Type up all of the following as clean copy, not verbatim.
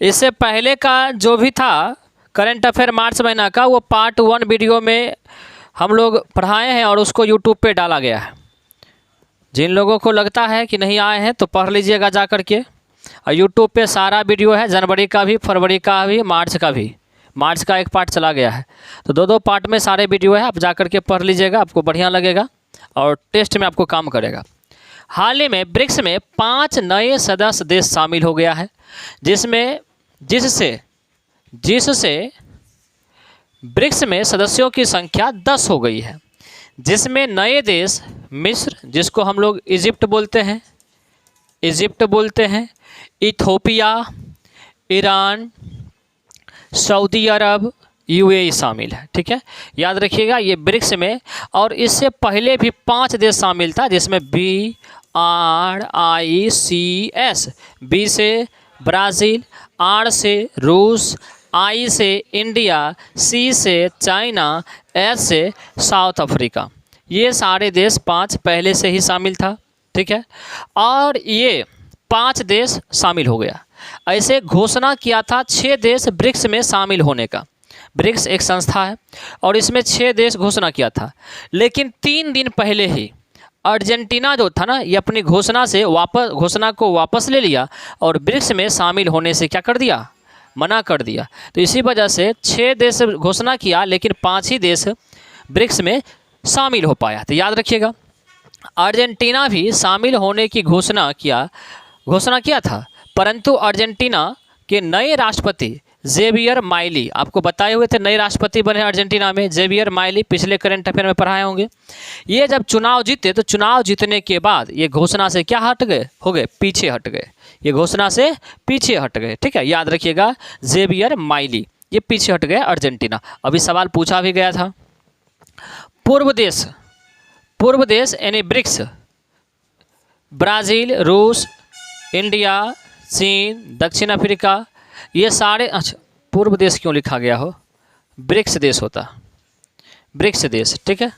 इससे पहले का जो भी था करंट अफेयर मार्च महीना का, वो पार्ट 1 वीडियो में हम लोग पढ़ाए हैं और उसको यूट्यूब पे डाला गया है। जिन लोगों को लगता है कि नहीं आए हैं तो पढ़ लीजिएगा जा कर के। और यूट्यूब पे सारा वीडियो है, जनवरी का भी, फरवरी का भी, मार्च का भी। मार्च का एक पार्ट चला गया है, तो दो पार्ट में सारे वीडियो है, आप जा कर के पढ़ लीजिएगा, आपको बढ़िया लगेगा और टेस्ट में आपको काम करेगा। हाल ही में ब्रिक्स में 5 नए सदस्य देश शामिल हो गया है, जिससे ब्रिक्स में सदस्यों की संख्या 10 हो गई है, जिसमें नए देश मिस्र, जिसको हम लोग इजिप्ट बोलते हैं, इथोपिया, ईरान, सऊदी अरब, यूएई शामिल है। ठीक है, याद रखिएगा ये ब्रिक्स में। और इससे पहले भी 5 देश शामिल था, जिसमें BRICS, बी से ब्राज़ील, R से रूस, I से इंडिया, C से चाइना, S से साउथ अफ्रीका। ये सारे देश 5 पहले से ही शामिल था। ठीक है, और ये 5 देश शामिल हो गया। ऐसे घोषणा किया था 6 देश ब्रिक्स में शामिल होने का। ब्रिक्स एक संस्था है और इसमें 6 देश घोषणा किया था, लेकिन 3 दिन पहले ही अर्जेंटीना जो था ना, ये अपनी घोषणा को वापस ले लिया और ब्रिक्स में शामिल होने से क्या कर दिया, मना कर दिया। तो इसी वजह से 6 देश घोषणा किया, लेकिन 5 ही देश ब्रिक्स में शामिल हो पाया। तो याद रखिएगा, अर्जेंटीना भी शामिल होने की घोषणा किया था, परंतु अर्जेंटीना के नए राष्ट्रपति जेवियर माइली, आपको बताए हुए थे नए राष्ट्रपति बने अर्जेंटीना में, जेवियर माइली, पिछले करंट अफेयर में पढ़ाए होंगे। ये जब चुनाव जीते तो चुनाव जीतने के बाद ये घोषणा से क्या पीछे हट गए। ये घोषणा से पीछे हट गए। ठीक है, याद रखिएगा, जेवियर माइली ये पीछे हट गए अर्जेंटीना। अभी सवाल पूछा भी गया था। पूर्व देश यानी ब्रिक्स, ब्राज़ील, रूस, इंडिया, चीन, दक्षिण अफ्रीका, ये सारे, अच्छा पूर्व देश क्यों लिखा गया हो, ब्रिक्स देश होता, ब्रिक्स देश। ठीक है,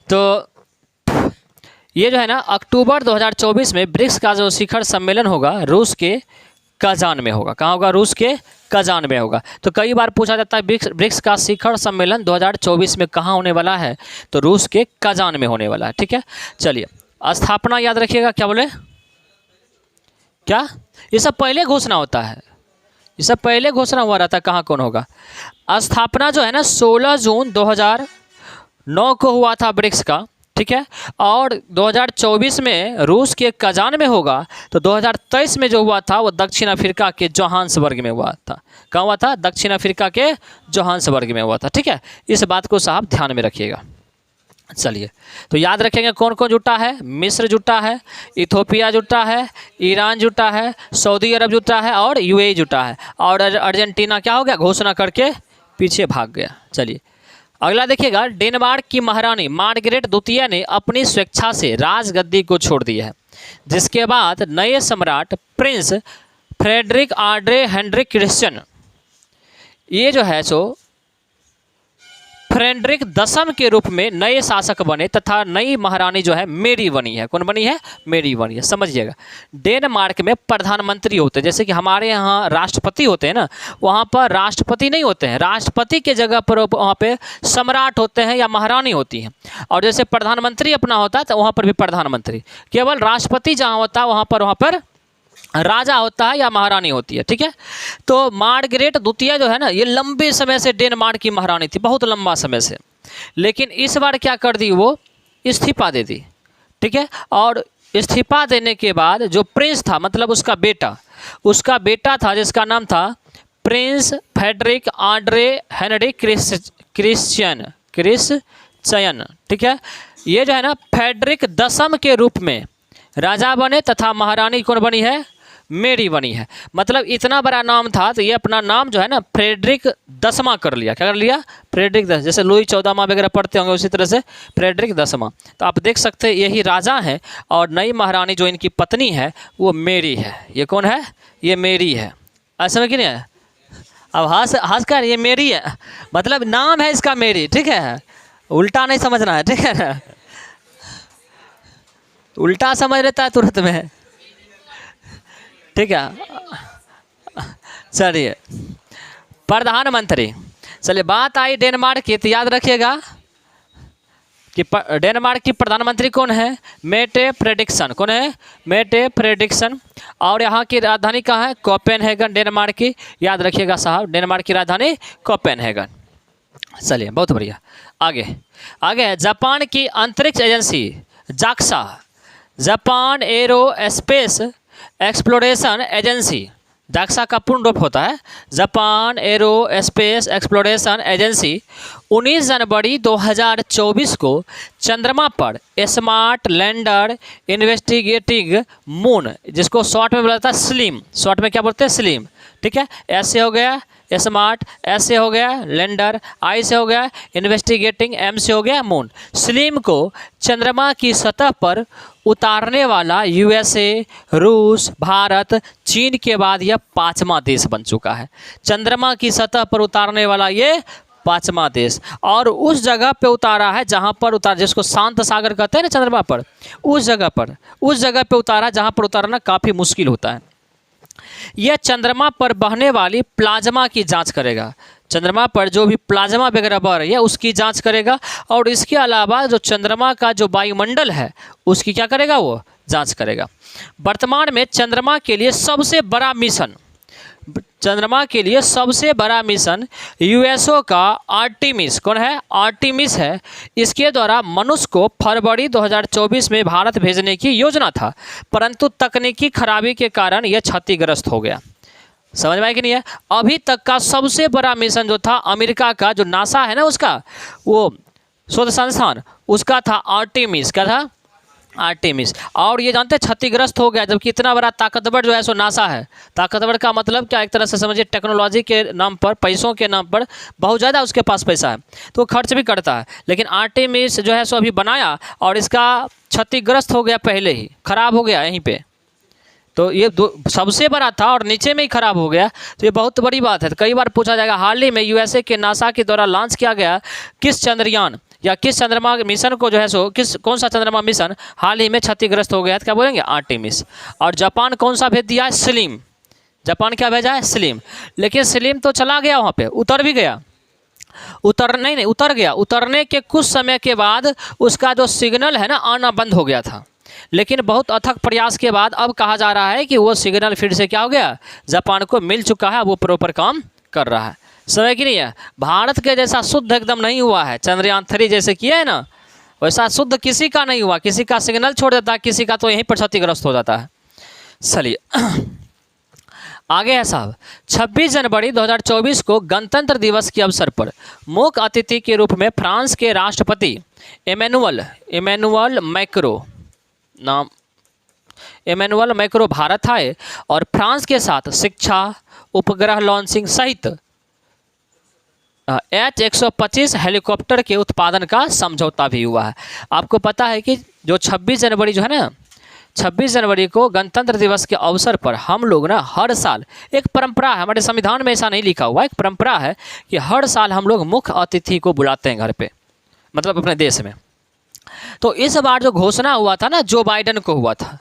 तो ये जो है ना, अक्टूबर 2024 में ब्रिक्स का जो शिखर सम्मेलन होगा रूस के कजान में होगा। कहाँ होगा, रूस के कजान में होगा। तो कई बार पूछा जाता है ब्रिक्स का शिखर सम्मेलन 2024 में कहाँ होने वाला है, तो रूस के कजान में होने वाला है। ठीक है, चलिए स्थापना याद रखिएगा, क्या बोले, क्या ये सब पहले घोषणा होता है, ये सब पहले घोषणा हुआ रहता है कहाँ कौन होगा। स्थापना जो है ना 16 जून 2009 को हुआ था ब्रिक्स का। ठीक है, और 2024 में रूस के कजान में होगा। तो 2023 में जो हुआ था वो दक्षिण अफ्रीका के जोहान्सबर्ग में हुआ था। कहाँ हुआ था, दक्षिण अफ्रीका के जोहान्सबर्ग में हुआ था। ठीक है, इस बात को साहब ध्यान में रखिएगा। चलिए, तो याद रखेंगे कौन कौन जुटा है, मिस्र जुटा है, इथोपिया जुटा है, ईरान जुटा है, सऊदी अरब जुटा है और यूएई जुटा है। और अर्जेंटीना क्या हो गया, घोषणा करके पीछे भाग गया। चलिए अगला देखिएगा, डेनमार्क की महारानी मार्गरेट द्वितीय ने अपनी स्वेच्छा से राजगद्दी को छोड़ दिया है, जिसके बाद नए सम्राट prince Frederik Andre Henrik Christian, ये जो है सो फ्रेडरिक 10 के रूप में नए शासक बने तथा नई महारानी जो है मेरी बनी है। कौन बनी है, मेरी बनी है। समझिएगा, डेनमार्क में प्रधानमंत्री होते हैं, जैसे कि हमारे यहाँ राष्ट्रपति होते हैं ना, वहाँ पर राष्ट्रपति नहीं होते हैं, राष्ट्रपति के जगह पर वहाँ पे सम्राट होते हैं या महारानी होती हैं। और जैसे प्रधानमंत्री अपना होता है तो वहाँ पर भी प्रधानमंत्री, केवल राष्ट्रपति जहाँ होता है वहाँ पर राजा होता है या महारानी होती है। ठीक है, तो मार्गरेट द्वितीय जो है ना, ये लंबे समय से डेनमार्क की महारानी थी, बहुत लंबा समय से, लेकिन इस बार क्या कर दी, वो इस्तीफा दे दी। ठीक है, और इस्तीफा देने के बाद जो प्रिंस था, मतलब उसका बेटा था, जिसका नाम था prince Frederik Andre Henrik Christian. ठीक है, ये जो है ना फ्रेडरिक 10 के रूप में राजा बने तथा महारानी कौन बनी है, मेरी बनी है। मतलब इतना बड़ा नाम था तो ये अपना नाम जो है ना फ्रेडरिक 10वां कर लिया। क्या कर लिया, फ्रेडरिक 10, जैसे लुई 14वां वगैरह पढ़ते होंगे उसी तरह से फ्रेडरिक 10वां। तो आप देख सकते हैं यही राजा हैं और नई महारानी जो इनकी पत्नी है वो मेरी है। ये कौन है, ये मेरी है। ऐसा में कि नहीं है, अब हंस कर ये मेरी है, मतलब नाम है इसका मेरी। ठीक है, उल्टा नहीं समझना है। ठीक है ना, उल्टा समझ लेता है तुरंत में। ठीक है, चलिए प्रधानमंत्री, चलिए बात आई डेनमार्क की, तो याद रखिएगा कि डेनमार्क की प्रधानमंत्री कौन है? मेटे फ्रेडिक्सन। कौन है? मेटे फ्रेडिक्सन। और यहाँ की राजधानी कहाँ है? कोपेनहेगन, डेनमार्क की। याद रखिएगा साहब, डेनमार्क की राजधानी कोपेनहेगन। चलिए बहुत बढ़िया। आगे आगे है जापान की अंतरिक्ष agency JAXA, Japan arrow space exploration agency. JAXA का पूर्ण रूप होता है Japan arrow space exploration agency. 19 जनवरी 2024 को चंद्रमा पर स्मार्ट लैंडर इन्वेस्टिगेटिंग मून, जिसको शॉर्ट में बोला जाता है स्लिम, शॉर्ट में क्या बोलते हैं? स्लिम। ठीक है, ऐसे हो गया स्मार्ट, ऐसे हो गया लैंडर, आई से हो गया इन्वेस्टिगेटिंग, एम से हो गया मून। स्लिम को चंद्रमा की सतह पर उतारने वाला यूएसए, रूस, भारत, चीन के बाद यह 5वां देश बन चुका है। चंद्रमा की सतह पर उतारने वाला ये 5वां देश, और उस जगह पे उतारा है जहां पर उतार, जिसको शांत सागर कहते हैं ना चंद्रमा पर, उस जगह पे उतारा जहां पर उतारना काफ़ी मुश्किल होता है। यह चंद्रमा पर बहने वाली प्लाज्मा की जांच करेगा। चंद्रमा पर जो भी प्लाज्मा वगैरह बह रही है उसकी जांच करेगा, और इसके अलावा जो चंद्रमा का जो वायुमंडल है उसकी क्या करेगा? वो जांच करेगा। वर्तमान में चंद्रमा के लिए सबसे बड़ा मिशन यूएसओ का आर्टिमिस, कौन है? आर्टिमिस है। इसके द्वारा मनुष्य को फरवरी 2024 में भारत भेजने की योजना था, परंतु तकनीकी खराबी के कारण यह क्षतिग्रस्त हो गया। समझ में आया कि नहीं है? अभी तक का सबसे बड़ा मिशन जो था अमेरिका का, जो नासा है ना उसका, वो शोध संस्थान, उसका था आर्टिमिस। क्या था? आर्टिमिस। और ये जानते हैं क्षतिग्रस्त हो गया, जबकि इतना बड़ा ताकतवर जो है सो नासा है। ताकतवर का मतलब क्या? एक तरह से समझिए टेक्नोलॉजी के नाम पर, पैसों के नाम पर बहुत ज़्यादा उसके पास पैसा है तो वो खर्च भी करता है। लेकिन आर्टिमिस जो है सो अभी बनाया और इसका क्षतिग्रस्त हो गया, पहले ही खराब हो गया यहीं पे। तो ये सबसे बड़ा था और नीचे में ही खराब हो गया, तो ये बहुत बड़ी बात है। तो कई बार पूछा जाएगा हाल ही में यूएसए के नासा के द्वारा लॉन्च किया गया किस चंद्रयान या किस चंद्रमा मिशन को जो है सो कौन सा चंद्रमा मिशन हाल ही में क्षतिग्रस्त हो गया? तो क्या बोलेंगे? आर्टिमिस। और जापान कौन सा भेज दिया है? स्लिम। जापान क्या भेजा है? स्लिम। लेकिन स्लिम तो चला गया, वहाँ पे उतर भी गया, उतर गया। उतरने के कुछ समय के बाद उसका जो सिग्नल है ना आना बंद हो गया था, लेकिन बहुत अथक प्रयास के बाद अब कहा जा रहा है कि वो सिग्नल फिर से क्या हो गया? जापान को मिल चुका है, वो प्रॉपर काम कर रहा है। समय की नहीं है? भारत के जैसा शुद्ध एकदम नहीं हुआ है, चंद्रयान 3 जैसे किया है ना, वैसा शुद्ध किसी का नहीं हुआ। किसी का सिग्नल छोड़ देता है, किसी का तो यहीं पर क्षतिग्रस्त हो जाता है। चलिए आगे है साहब, 26 जनवरी 2024 को गणतंत्र दिवस के अवसर पर मुख्य अतिथि के रूप में फ्रांस के राष्ट्रपति इमैनुअल मैक्रो भारत आए और फ्रांस के साथ शिक्षा, उपग्रह लॉन्चिंग सहित H-125 हेलीकॉप्टर के उत्पादन का समझौता भी हुआ है। आपको पता है कि जो 26 जनवरी जो है ना, 26 जनवरी को गणतंत्र दिवस के अवसर पर हम लोग ना हर साल, एक परंपरा है, हमारे संविधान में ऐसा नहीं लिखा हुआ, एक परंपरा है कि हर साल हम लोग मुख्य अतिथि को बुलाते हैं घर पे, मतलब अपने देश में। तो इस बार जो घोषणा हुआ था ना, जो बाइडेन को हुआ था,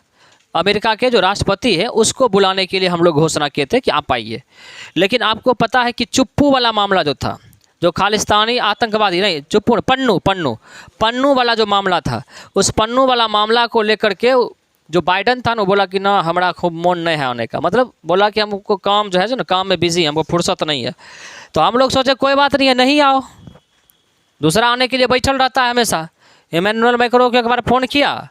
अमेरिका के जो राष्ट्रपति है उसको बुलाने के लिए हम लोग घोषणा किए थे कि आप आइए। लेकिन आपको पता है कि चुप्पू वाला मामला जो था, जो खालिस्तानी आतंकवादी नहीं, चुप्पू पन्नू वाला जो मामला था, उस पन्नू वाला मामला को लेकर के जो बाइडेन था ना, वो बोला कि ना हमारा खूब मन नहीं है आने का, मतलब बोला कि हमको काम जो है ना, काम में बिजी है, हमको फुर्सत नहीं है। तो हम लोग सोचे कोई बात नहीं है, नहीं आओ, दूसरा आने के लिए बैठल रहता है हमेशा। इमैनुअल मैक्रो को एक बार फ़ोन किया,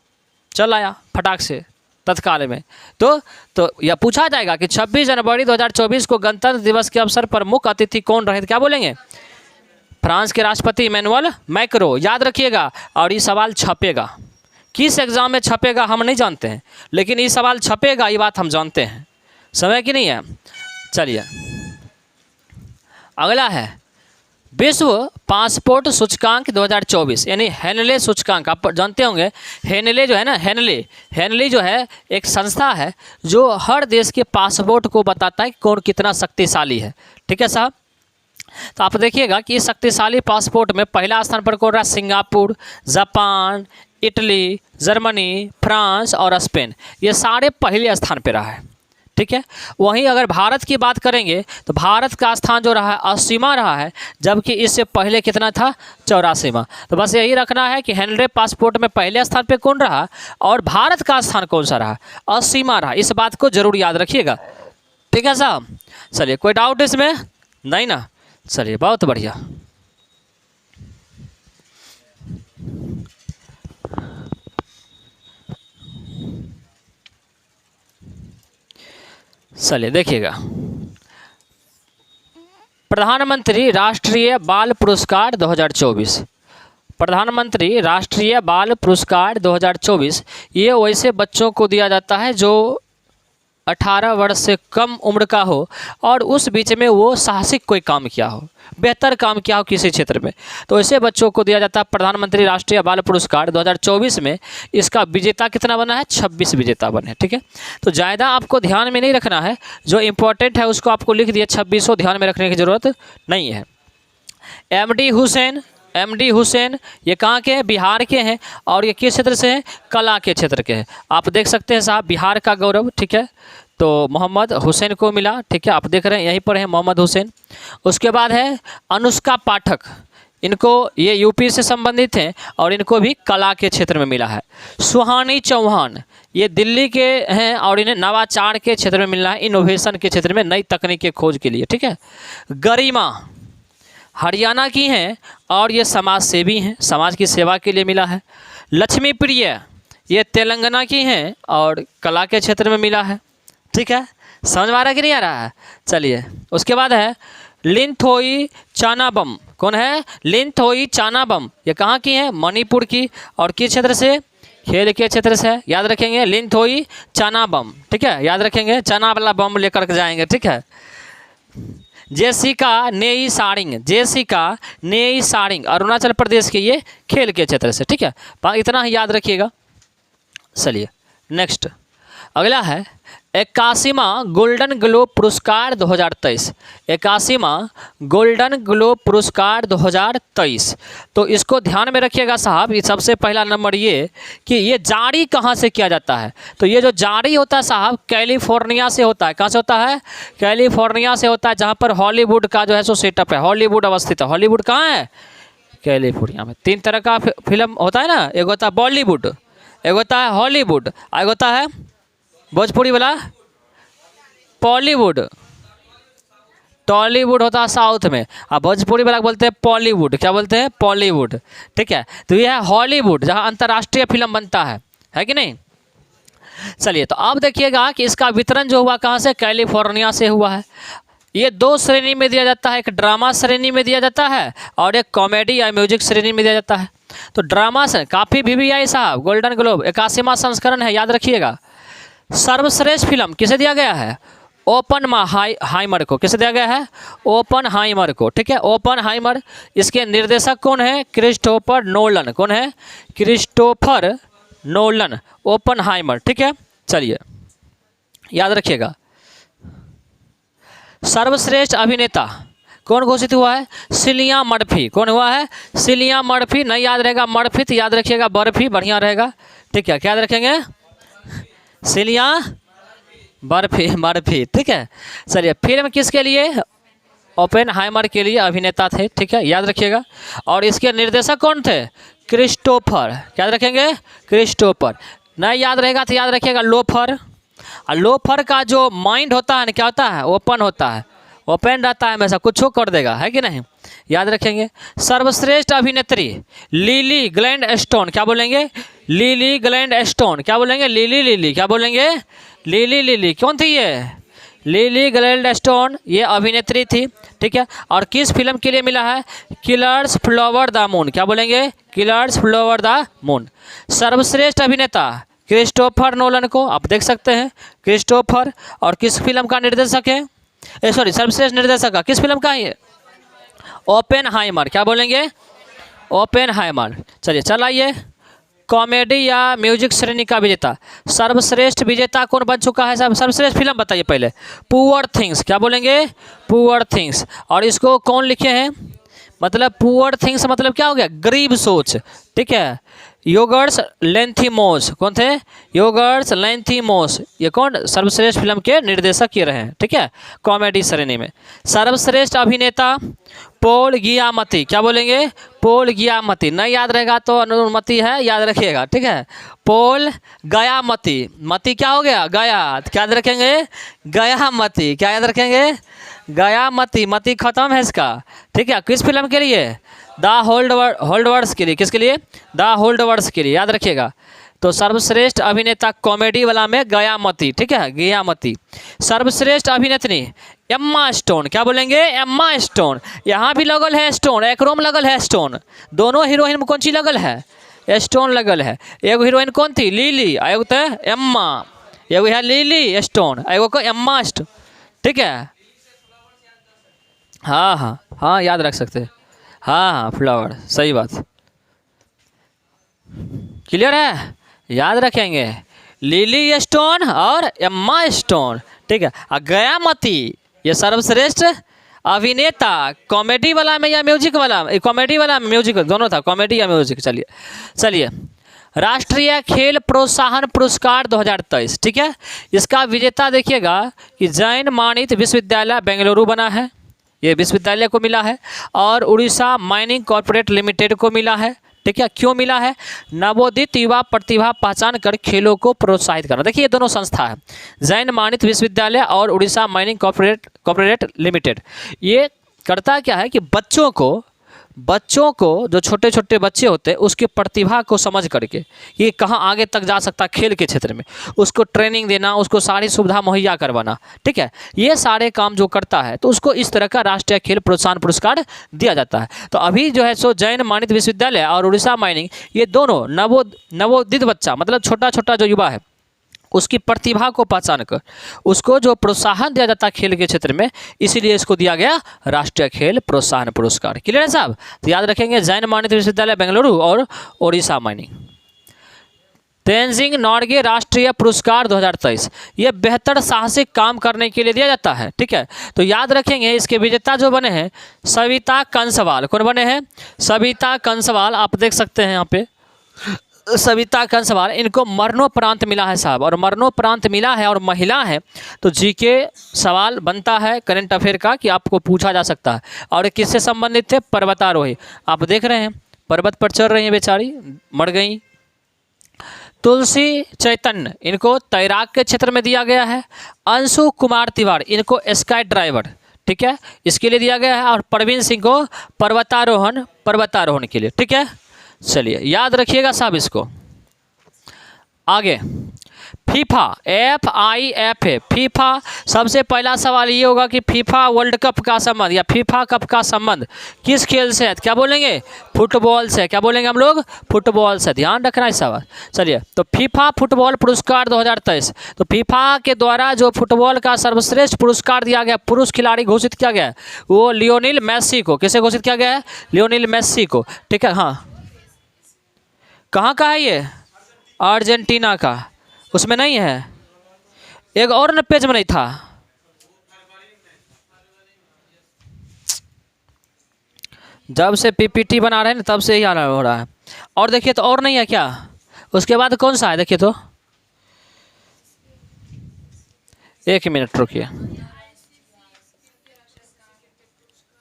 चल आया फटाक से तत्काल में। तो यह पूछा जाएगा कि 26 जनवरी 2024 को गणतंत्र दिवस के अवसर पर मुख्य अतिथि कौन रहे? क्या बोलेंगे? फ्रांस के राष्ट्रपति इमैनुअल मैक्रो। याद रखिएगा, और ये सवाल छपेगा। किस एग्जाम में छपेगा हम नहीं जानते हैं, लेकिन ये सवाल छपेगा, ये बात हम जानते हैं। समय की नहीं है? चलिए अगला है विश्व पासपोर्ट सूचकांक 2024, यानी हेनले सूचकांक। आप जानते होंगे हेनले जो है ना, हेनले जो है एक संस्था है जो हर देश के पासपोर्ट को बताता है कि कौन कितना शक्तिशाली है। ठीक है साहब? तो आप देखिएगा कि इस शक्तिशाली पासपोर्ट में पहला स्थान पर कौन रहा? Singapore, Japan, Italy, Germany, France और स्पेन, ये सारे पहले स्थान पर रहा है। ठीक है। वहीं अगर भारत की बात करेंगे तो भारत का स्थान जो रहा है 80वां रहा है, जबकि इससे पहले कितना था, 84वां। तो बस यही रखना है कि हेनरी पासपोर्ट में पहले स्थान पे कौन रहा और भारत का स्थान कौन सा रहा, 80वां रहा। इस बात को जरूर याद रखिएगा, ठीक है साहब। चलिए, कोई डाउट इसमें नहीं ना? चलिए, बहुत बढ़िया। चलिए देखिएगा, प्रधानमंत्री राष्ट्रीय बाल पुरस्कार 2024, प्रधानमंत्री राष्ट्रीय बाल पुरस्कार 2024 ये वैसे बच्चों को दिया जाता है जो 18 वर्ष से कम उम्र का हो और उस बीच में वो साहसिक कोई काम किया हो, बेहतर काम किया हो किसी क्षेत्र में, तो ऐसे बच्चों को दिया जाता है प्रधानमंत्री राष्ट्रीय बाल पुरस्कार 2024 में। इसका विजेता कितना बना है, 26 विजेता बने, ठीक है। तो ज़्यादा आपको ध्यान में नहीं रखना है, जो इम्पोर्टेंट है उसको आपको लिख दिया, 26 ध्यान में रखने की ज़रूरत नहीं है। एमडी हुसैन ये कहाँ के हैं, बिहार के हैं, और ये किस क्षेत्र से हैं, कला के क्षेत्र के हैं। आप देख सकते हैं साहब, बिहार का गौरव, ठीक है। तो मोहम्मद हुसैन को मिला, ठीक है, आप देख रहे हैं यहीं पर है मोहम्मद हुसैन। उसके बाद है अनुष्का पाठक, इनको ये यूपी से संबंधित हैं और इनको भी कला के क्षेत्र में मिला है। सुहानी चौहान ये दिल्ली के हैं और इन्हें नवाचार के क्षेत्र में मिला है, इनोवेशन के क्षेत्र में, नई तकनीक के खोज के लिए, ठीक है। गरिमा हरियाणा की हैं और ये समाज सेवी हैं, समाज की सेवा के लिए मिला है। लक्ष्मी प्रिय ये तेलंगाना की हैं और कला के क्षेत्र में मिला है, ठीक है। समझ में आ रहा है कि नहीं आ रहा है? चलिए, उसके बाद है लिनथोई चानाबम, कौन है, लिनथोई चानाबम, ये कहाँ की हैं, मणिपुर की, और किस क्षेत्र से, खेल के क्षेत्र से, याद रखेंगे लिनथोई चानाबम, ठीक है, याद रखेंगे, चना वाला बम लेकर के जाएंगे, ठीक है। जेसिका नेई सारिंग, जेसिका नेई सारिंग अरुणाचल प्रदेश के, ये खेल के क्षेत्र से, ठीक है, इतना ही याद रखिएगा। चलिए नेक्स्ट, अगला है 81वां गोल्डन ग्लोब पुरस्कार 2023, 81वां गोल्डन ग्लोब पुरस्कार 2023। तो इसको ध्यान में रखिएगा साहब, ये सबसे पहला नंबर ये कि ये जारी कहाँ से किया जाता है। तो ये जो जारी होता है साहब कैलिफोर्निया से होता है। कहाँ से होता है, कैलिफोर्निया से होता है, जहाँ पर हॉलीवुड का जो है सो सेटअप है, हॉलीवुड अवस्थित है। हॉलीवुड कहाँ है, कैलिफोर्निया में। 3 तरह का फिल्म होता है ना, एक होता है बॉलीवुड, एक होता है हॉलीवुड, एक होता है भोजपुरी वाला बॉलीवुड, टॉलीवुड होता है साउथ में, और भोजपुरी वाला बोलते हैं बॉलीवुड, क्या बोलते हैं, बॉलीवुड, ठीक है। तो यह है हॉलीवुड, जहां अंतर्राष्ट्रीय फिल्म बनता है कि नहीं। चलिए, तो अब देखिएगा कि इसका वितरण जो हुआ कहाँ से, कैलिफोर्निया से हुआ है। ये 2 श्रेणी में दिया जाता है, एक ड्रामा श्रेणी में दिया जाता है और एक कॉमेडी या म्यूजिक श्रेणी में दिया जाता है। तो ड्रामा से काफ़ी VVI साहब, गोल्डन ग्लोब 81वां संस्करण है, याद रखिएगा। सर्वश्रेष्ठ फिल्म किसे दिया गया है, ओपनहाइमर को। किसे दिया गया है, ओपनहाइमर को, ठीक है, ओपनहाइमर। इसके निर्देशक कौन है, क्रिस्टोफर नोलन, कौन है, क्रिस्टोफर नोलन, ओपनहाइमर, ठीक है। चलिए याद रखिएगा। सर्वश्रेष्ठ अभिनेता कौन घोषित हुआ है, सिलिया मर्फी, कौन हुआ है, सिलिया मर्फी। नहीं याद रहेगा मर्फी तो याद रखिएगा बर्फी, बढ़िया रहेगा, ठीक है। क्या याद रखेंगे, सिलिया मर्फी, ठीक है। चलिए, फिल्म किसके लिए, ओपेनहाइमर के लिए अभिनेता थे, ठीक है, याद रखिएगा। और इसके निर्देशक कौन थे, क्रिस्टोफर, क्या याद रखेंगे, क्रिस्टोफर। नहीं याद रहेगा तो याद रखिएगा लोफर। और लोफर का जो माइंड होता है ना, क्या होता है, ओपन होता है, ओपन रहता है हमेशा, कुछ कर देगा, है कि नहीं, याद रखेंगे। सर्वश्रेष्ठ अभिनेत्री लिली ग्लैड स्टोन, क्या बोलेंगे, लिली ग्लैड स्टोन, क्या बोलेंगे, लिली, क्या बोलेंगे, लिली, कौन थी ये, लिली ग्लैड स्टोन, ये अभिनेत्री थी, ठीक है। और किस फिल्म के लिए मिला है, किलर्स फ्लावर द मून, क्या बोलेंगे, किलर्स फ्लावर द मून। सर्वश्रेष्ठ अभिनेता क्रिस्टोफर नोलन को आप देख सकते हैं, क्रिस्टोफर, और किस फिल्म का निर्देशक है, सर्वश्रेष्ठ निर्देशक का किस फिल्म का है, ओपेनहाइमर, क्या बोलेंगे, ओपेनहाइमर। चलिए चलाइए, कॉमेडी या म्यूजिक श्रेणी का विजेता, सर्वश्रेष्ठ विजेता कौन बन चुका है साहब, सर्वश्रेष्ठ फिल्म बताइए पहले, पुअर थिंग्स, क्या बोलेंगे, पुअर थिंग्स। और इसको कौन लिखे हैं, मतलब पुअर थिंग्स मतलब क्या हो गया, गरीब सोच, ठीक है। योगर्स लैंथिमोस कौन थे, योगर्स लैंथिमोस, ये कौन सर्वश्रेष्ठ फिल्म के निर्देशक ये रहे हैं, ठीक है, कॉमेडी श्रेणी में। सर्वश्रेष्ठ अभिनेता पॉल गियामती, क्या बोलेंगे, पॉल गियामती, नहीं याद रहेगा तो अनुमति है, याद रखिएगा, ठीक है। पॉल गयामती, मती क्या हो गया, गया, क्या याद रखेंगे, गयामती, क्या याद रखेंगे, गयामती, मती खत्म है इसका, ठीक है। किस फिल्म के लिए, द होल्डवर्ड्स के लिए, किसके लिए, द होल्डवर्ड्स के लिए, याद रखिएगा। तो सर्वश्रेष्ठ अभिनेता कॉमेडी वाला में गयामती, ठीक है, गयामती। सर्वश्रेष्ठ अभिनेत्री एम्मा स्टोन, क्या बोलेंगे, एम्मा स्टोन, यहाँ भी लगल है स्टोन, एकरो में लगल है स्टोन, दोनों हीरोइन में कौन सी लगल है, स्टोन लगल है। एगो हीरोइन कौन थी, लिली, एगो तो एम्मा, एगो है लिली स्टोन, एगो को एम्मा स्टोन, ठीक है। हाँ हाँ हाँ, याद रख सकते हैं, हाँ हाँ फ्लावर, सही बात, क्लियर है, याद रखेंगे, लिली स्टोन और एम्मा स्टोन, ठीक है। गयामती ये सर्वश्रेष्ठ अभिनेता कॉमेडी वाला में या म्यूजिक वाला, कॉमेडी वाला में, म्यूजिक दोनों था, कॉमेडी या म्यूजिक। चलिए चलिए, राष्ट्रीय खेल प्रोत्साहन पुरस्कार 2023, ठीक है। इसका विजेता देखिएगा कि जैन मानित विश्वविद्यालय बेंगलुरु बना है, ये विश्वविद्यालय को मिला है, और उड़ीसा माइनिंग कॉरपोरेट लिमिटेड को मिला है, ठीक है। क्यों मिला है, नवोदित युवा प्रतिभा पहचान कर खेलों को प्रोत्साहित करना। देखिए ये दोनों संस्था है, जैन मानित विश्वविद्यालय और उड़ीसा माइनिंग कॉरपोरेट लिमिटेड। ये करता क्या है कि बच्चों को जो छोटे छोटे बच्चे होते हैं उसकी प्रतिभा को समझ करके ये कहाँ आगे तक जा सकता है खेल के क्षेत्र में, उसको ट्रेनिंग देना, उसको सारी सुविधा मुहैया करवाना, ठीक है। ये सारे काम जो करता है तो उसको इस तरह का राष्ट्रीय खेल प्रोत्साहन पुरस्कार दिया जाता है। तो अभी जो है सो जैन मानित विश्वविद्यालय और उड़ीसा माइनिंग, ये दोनों नवोदित बच्चा मतलब छोटा छोटा जो युवा है उसकी प्रतिभा को पहचान कर उसको जो प्रोत्साहन दिया जाता है खेल के क्षेत्र में, इसीलिए इसको दिया गया राष्ट्रीय खेल प्रोत्साहन पुरस्कार। क्लियर है साहब, तो याद रखेंगे जैन मानित विश्वविद्यालय बेंगलुरु और ओडिशा माइनिंग। तेनजिंग नोर्गे राष्ट्रीय पुरस्कार 2023, ये बेहतर साहसिक काम करने के लिए दिया जाता है, ठीक है। तो याद रखेंगे इसके विजेता जो बने हैं सविता कंसवाल, कौन बने हैं, सविता कंसवाल, आप देख सकते हैं यहाँ पे सविता कंसवाल, इनको मरणोपरांत मिला है साहब, और मरणोपरांत मिला है और महिला है तो जीके सवाल बनता है करंट अफेयर का कि आपको पूछा जा सकता है। और किससे संबंधित थे, पर्वतारोही, आप देख रहे हैं पर्वत पर चढ़ रही हैं बेचारी, मर गई। तुलसी चैतन्य, इनको तैराक के क्षेत्र में दिया गया है। अंशु कुमार तिवारी, इनको स्काई ड्राइवर, ठीक है, इसके लिए दिया गया है। और प्रवीण सिंह को पर्वतारोहण के लिए, ठीक है। चलिए याद रखिएगा साहब इसको। आगे फीफा, FIFA, फीफा, सबसे पहला सवाल ये होगा कि फीफा वर्ल्ड कप का संबंध या फीफा कप का संबंध किस खेल से है, क्या बोलेंगे, फुटबॉल से, क्या बोलेंगे हम लोग, फुटबॉल से, ध्यान रखना है सवाल। चलिए, तो फीफा फुटबॉल पुरस्कार 2023, तो फीफा के द्वारा जो फुटबॉल का सर्वश्रेष्ठ पुरस्कार दिया गया, पुरुष खिलाड़ी घोषित किया गया है वो लियोनेल मेसी को, किसे घोषित किया गया है, लियोनेल मेसी को, ठीक है। हाँ, कहाँ का है ये, अर्जेंटीना का, उसमें नहीं है, एक और न पेज में नहीं था, जब से पीपीटी बना रहे हैं ना तब से ही आना हो रहा है। और देखिए तो और नहीं है क्या, उसके बाद कौन सा है, देखिए तो, एक मिनट रुकिए,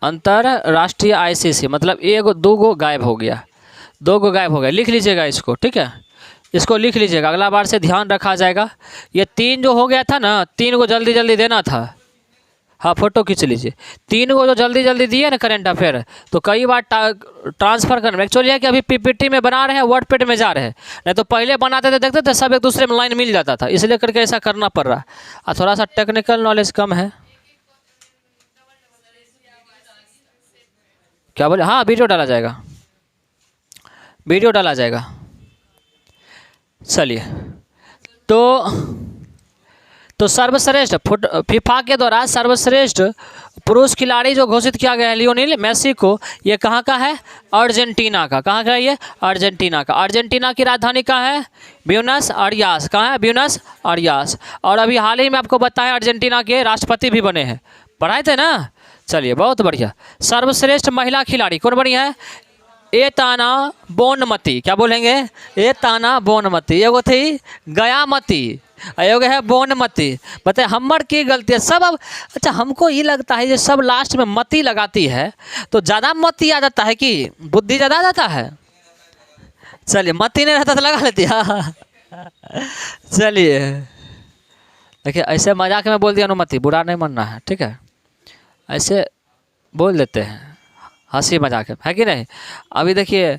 अंतरराष्ट्रीय ICC मतलब एक दो गो गायब हो गया, लिख लीजिएगा इसको, ठीक है, इसको लिख लीजिएगा, अगला बार से ध्यान रखा जाएगा। ये 3 जो हो गया था ना, 3 को जल्दी जल्दी देना था, हाँ फोटो खींच लीजिए, 3 को जो जल्दी जल्दी दिए ना करंट अफेयर, तो कई बार ट्रांसफ़र करना, एक्चुअली है कि अभी PPT में बना रहे हैं, वर्ड पैड में जा रहे हैं, नहीं तो पहले बनाते थे देखते थे सब एक दूसरे में लाइन मिल जाता था, इसलिए करके ऐसा करना पड़ रहा है। थोड़ा सा टेक्निकल नॉलेज कम है, क्या बोले, हाँ वीडियो डाला जाएगा। चलिए, तो सर्वश्रेष्ठ फीफा के द्वारा सर्वश्रेष्ठ पुरुष खिलाड़ी जो घोषित किया गया है लियोनेल मेसी को, ये कहाँ का है, अर्जेंटीना का, कहाँ का है ये, अर्जेंटीना का। अर्जेंटीना की राजधानी कहाँ है, ब्यूनस आयर्स, कहाँ है, ब्यूनस आयर्स। और अभी हाल ही में आपको बताया अर्जेंटीना के राष्ट्रपति भी बने हैं, पढ़ाए थे ना। चलिए बहुत बढ़िया। सर्वश्रेष्ठ महिला खिलाड़ी कौन बनी है? Aitana Bonmati. क्या बोलेंगे? Aitana Bonmati. एगो थी गयामती, एगो है बोनमती। बताए हमर की गलती है सब। अब अच्छा हमको ये लगता है ये सब लास्ट में मती लगाती है तो ज़्यादा मती आ जाता है कि बुद्धि ज़्यादा आ जाता है। चलिए मती नहीं रहता तो लगा लेती है। चलिए देखिए ऐसे मजाक में बोल दिया अनुमति, बुरा नहीं मानना है, ठीक है? ऐसे बोल देते हैं हंसी मजाक है कि नहीं? अभी देखिए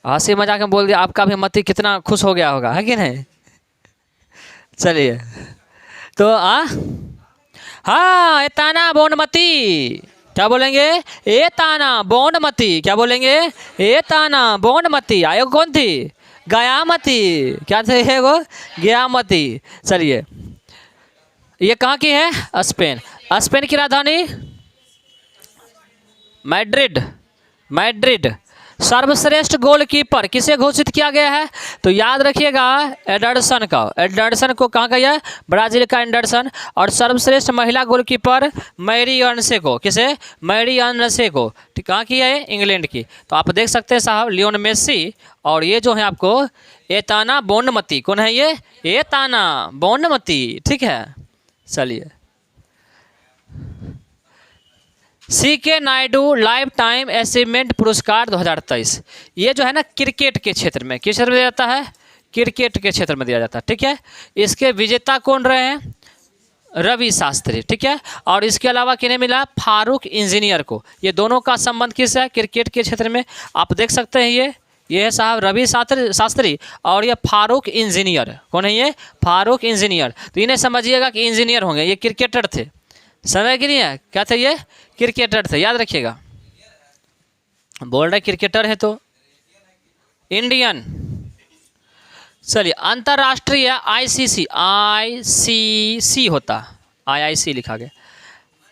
हंसी मजाक में बोल दिया, आपका भी मती कितना खुश हो गया होगा, है कि नहीं? चलिए तो हाँ एताना बोनमती। क्या बोलेंगे? Aitana Bonmati. क्या बोलेंगे? Aitana Bonmati. आयोग कौन थी? गयामती। क्या थे वो? गयामती। चलिए ये कहाँ की है? स्पेन। स्पेन की राजधानी मैड्रिड। मैड्रिड। सर्वश्रेष्ठ गोलकीपर किसे घोषित किया गया है? तो याद रखिएगा एडरसन का। एडरसन को कहाँ गया? ब्राजील का एडरसन। और सर्वश्रेष्ठ महिला गोलकीपर मैरी अर्नसे को। किसे? मैरी अर्नसे को। ठीक कहाँ की है? इंग्लैंड की। तो आप देख सकते हैं साहब लियोन मेसी और ये जो है आपको एताना बोनमती। कौन है ये? Aitana Bonmati. ठीक है चलिए CK Nayudu lifetime achievement पुरस्कार 2023। ये जो है ना क्रिकेट के क्षेत्र में, किस क्षेत्र में दिया जाता है? क्रिकेट के क्षेत्र में दिया जाता है। ठीक है इसके विजेता कौन रहे हैं? रवि शास्त्री। ठीक है और इसके अलावा किन्हें मिला? फारूक इंजीनियर को। ये दोनों का संबंध किस है? क्रिकेट के क्षेत्र में। आप देख सकते हैं ये है साहब रवि शास्त्री और ये फारूक इंजीनियर। कौन है ये? फारूक इंजीनियर। तो इन्हें समझिएगा कि इंजीनियर होंगे, ये क्रिकेटर थे। समय की नहीं है क्या थे? ये क्रिकेटर थे, याद रखिएगा। बोल रहे क्रिकेटर है तो इंडियन। चलिए अंतर्राष्ट्रीय आईसीसी होता, आईआईसी लिखा गया।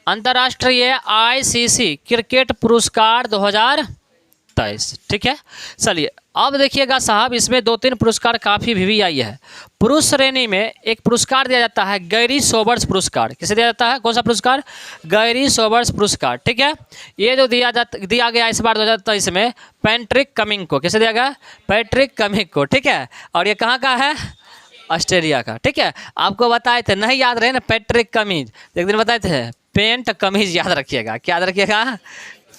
अंतर्राष्ट्रीय आईसीसी क्रिकेट पुरस्कार 2023। ठीक है चलिए अब देखिएगा साहब इसमें 2-3 पुरस्कार काफ़ी भी आई है। पुरुष श्रेणी में एक पुरस्कार दिया जाता है गैरी सोबर्स पुरस्कार। किसे दिया जाता है? कौन सा पुरस्कार? गैरी सोबर्स पुरस्कार। ठीक है ये जो दिया गया इस बार 2023 में पैट्रिक कमिंग को। किसे दिया गया? पैट्रिक कमिंग को। ठीक है और ये कहाँ का है? ऑस्ट्रेलिया का। ठीक है आपको बताए थे, नहीं याद रहे ना पैट्रिक कमिंज, एक दिन बताए थे। पेंट कमीज याद रखिएगा। क्या याद रखिएगा?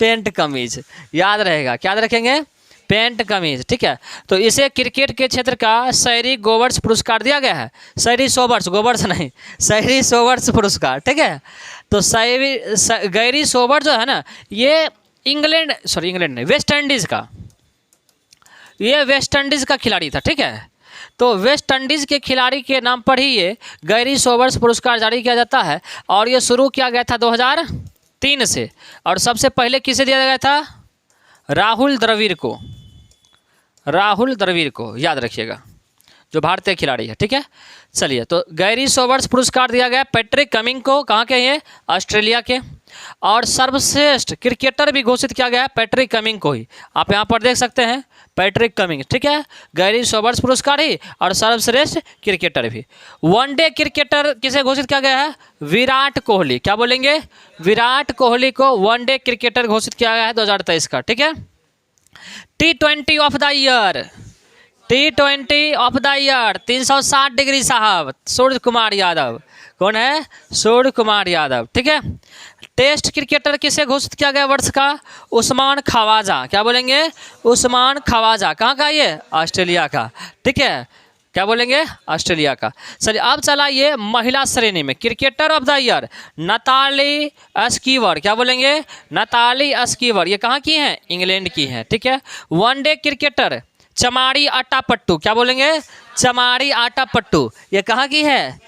पेंट कमीज याद रहेगा। क्या याद रखेंगे? पेंट कमीज। ठीक है तो इसे क्रिकेट के क्षेत्र का शैरी गोवर्स पुरस्कार दिया गया है। शैरी सोबर्स, गोवर्स नहीं, शैरी सोबर्स पुरस्कार। ठीक है तो गैरी सोबर्स जो है ना ये इंग्लैंड नहीं वेस्ट इंडीज़ का, ये वेस्ट इंडीज़ का खिलाड़ी था। ठीक है तो वेस्ट इंडीज़ के खिलाड़ी के नाम पर ही ये गैरी सोबर्स पुरस्कार जारी किया जाता है और ये शुरू किया गया था 2003 से। और सबसे पहले किसे दिया गया था? राहुल द्रविड़ को। राहुल द्रविड़ को याद रखिएगा जो भारतीय खिलाड़ी है। ठीक है चलिए तो गैरी सोबर्स पुरस्कार दिया गया पैट्रिक कमिंग को। कहाँ के हैं? ऑस्ट्रेलिया के। और सर्वश्रेष्ठ क्रिकेटर भी घोषित किया गया पैट्रिक कमिंग को ही। आप यहाँ पर देख सकते हैं पैट्रिक कमिंग। ठीक है गैरी सोबर्स पुरस्कार ही और सर्वश्रेष्ठ क्रिकेटर भी। वनडे क्रिकेटर किसे घोषित किया गया है? विराट कोहली। क्या बोलेंगे? विराट कोहली को वनडे क्रिकेटर घोषित किया गया है 2023 का। ठीक है T20 of the year. T20 of the year 360 degree साहब सूर्य कुमार यादव। कौन है? सूर्य कुमार यादव। ठीक है टेस्ट क्रिकेटर किसे घोषित किया गया वर्ष का? उस्मान ख्वाजा। क्या बोलेंगे? उस्मान ख्वाजा। कहाँ का? ये ऑस्ट्रेलिया का। ठीक है क्या बोलेंगे? ऑस्ट्रेलिया का। चलिए अब चला ये महिला श्रेणी में cricketer of the year Natalie Sciver. क्या बोलेंगे? Natalie Sciver. ये कहाँ की हैं? इंग्लैंड की हैं। ठीक है वनडे क्रिकेटर चमारी आटापट्टू। क्या बोलेंगे? चमारी आटापट्टू। ये कहाँ की है?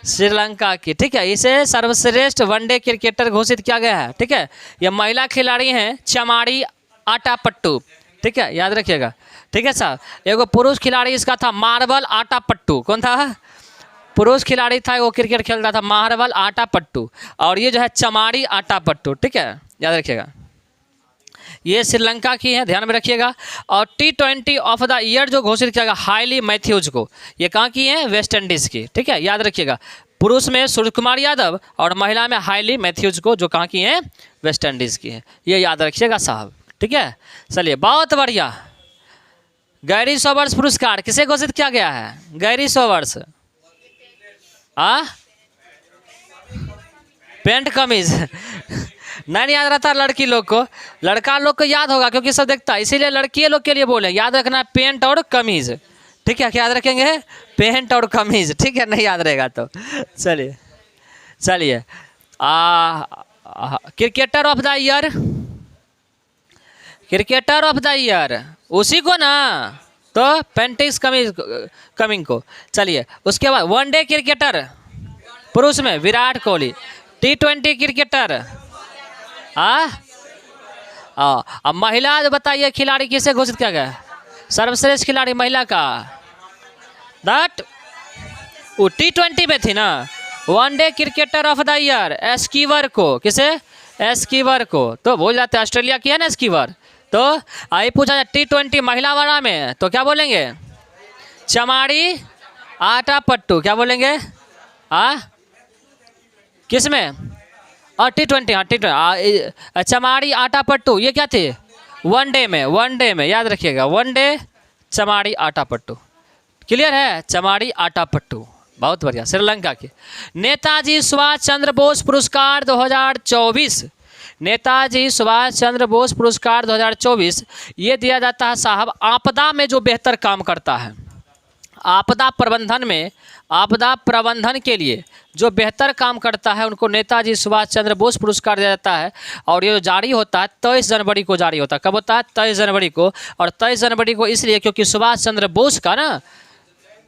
श्रीलंका की। ठीक है इसे सर्वश्रेष्ठ वनडे क्रिकेटर घोषित किया गया है। ठीक है ये महिला खिलाड़ी हैं चमारी आटापट्टू। ठीक है याद रखिएगा। ठीक है साहब एगो पुरुष खिलाड़ी इसका था मार्बल आटापट्टू। कौन था? पुरुष खिलाड़ी था वो क्रिकेट खेलता था मार्बल आटापट्टू और ये जो है चमारी आटापट्टू। ठीक है याद रखिएगा ये श्रीलंका की है, ध्यान में रखिएगा। और T20 ऑफ द ईयर जो घोषित किया गया हाईली मैथ्यूज को। ये कहाँ की है? वेस्ट इंडीज़ की। ठीक है याद रखिएगा पुरुष में सूर्य कुमार यादव और महिला में हाईली मैथ्यूज को जो कहाँ की हैं? वेस्ट इंडीज़ की है, ये याद रखिएगा साहब, ठीक है। चलिए बहुत बढ़िया। गैरी सोबर्स पुरस्कार किसे घोषित किया गया है? गैरी सोबर्स पेंट कमीज नहीं याद रहता लड़की लोग को, लड़का लोग को याद होगा क्योंकि सब देखता है, इसीलिए लड़की लोग के लिए बोले याद रखना है पेंट और कमीज, ठीक है। क्या याद रखेंगे? पेंट और कमीज, ठीक है। नहीं याद रहेगा तो चलिए चलिए। Cricketer of the year, cricketer of the year उसी को ना, तो पेंटिक्स कमिंग को। चलिए उसके बाद वनडे क्रिकेटर पुरुष में विराट कोहली, T20 क्रिकेटर अब महिला बताइए खिलाड़ी किसे घोषित किया गया? सर्वश्रेष्ठ खिलाड़ी महिला का दैट वो T20 में थी ना। One day cricketer of the year Sciver को, किसे? एस्कीवर को, तो भूल जाते हैं ऑस्ट्रेलिया की है ना एस्कीवर। तो आई पूछा जाए T20 महिला वाला में तो क्या बोलेंगे? चमाड़ी आटा पट्टू, क्या बोलेंगे? किस में? और T20, हाँ T20 चमाड़ी आटा पट्टू, ये क्या थे? वनडे में, वनडे में याद रखिएगा, वनडे चमाड़ी आटा पट्टू। क्लियर है? चमाड़ी आटा पट्टू, बहुत बढ़िया। श्रीलंका के नेताजी सुभाष चंद्र बोस पुरस्कार 2024, नेताजी सुभाष चंद्र बोस पुरस्कार 2024 ये दिया जाता है साहब आपदा में जो बेहतर काम करता है, आपदा प्रबंधन में, आपदा प्रबंधन के लिए जो बेहतर काम करता है उनको नेताजी सुभाष चंद्र बोस पुरस्कार दिया जाता है। और ये जारी होता है 23 जनवरी को जारी होता है। कब होता है? 23 जनवरी को। और 23 जनवरी को इसलिए क्योंकि सुभाष चंद्र बोस का ना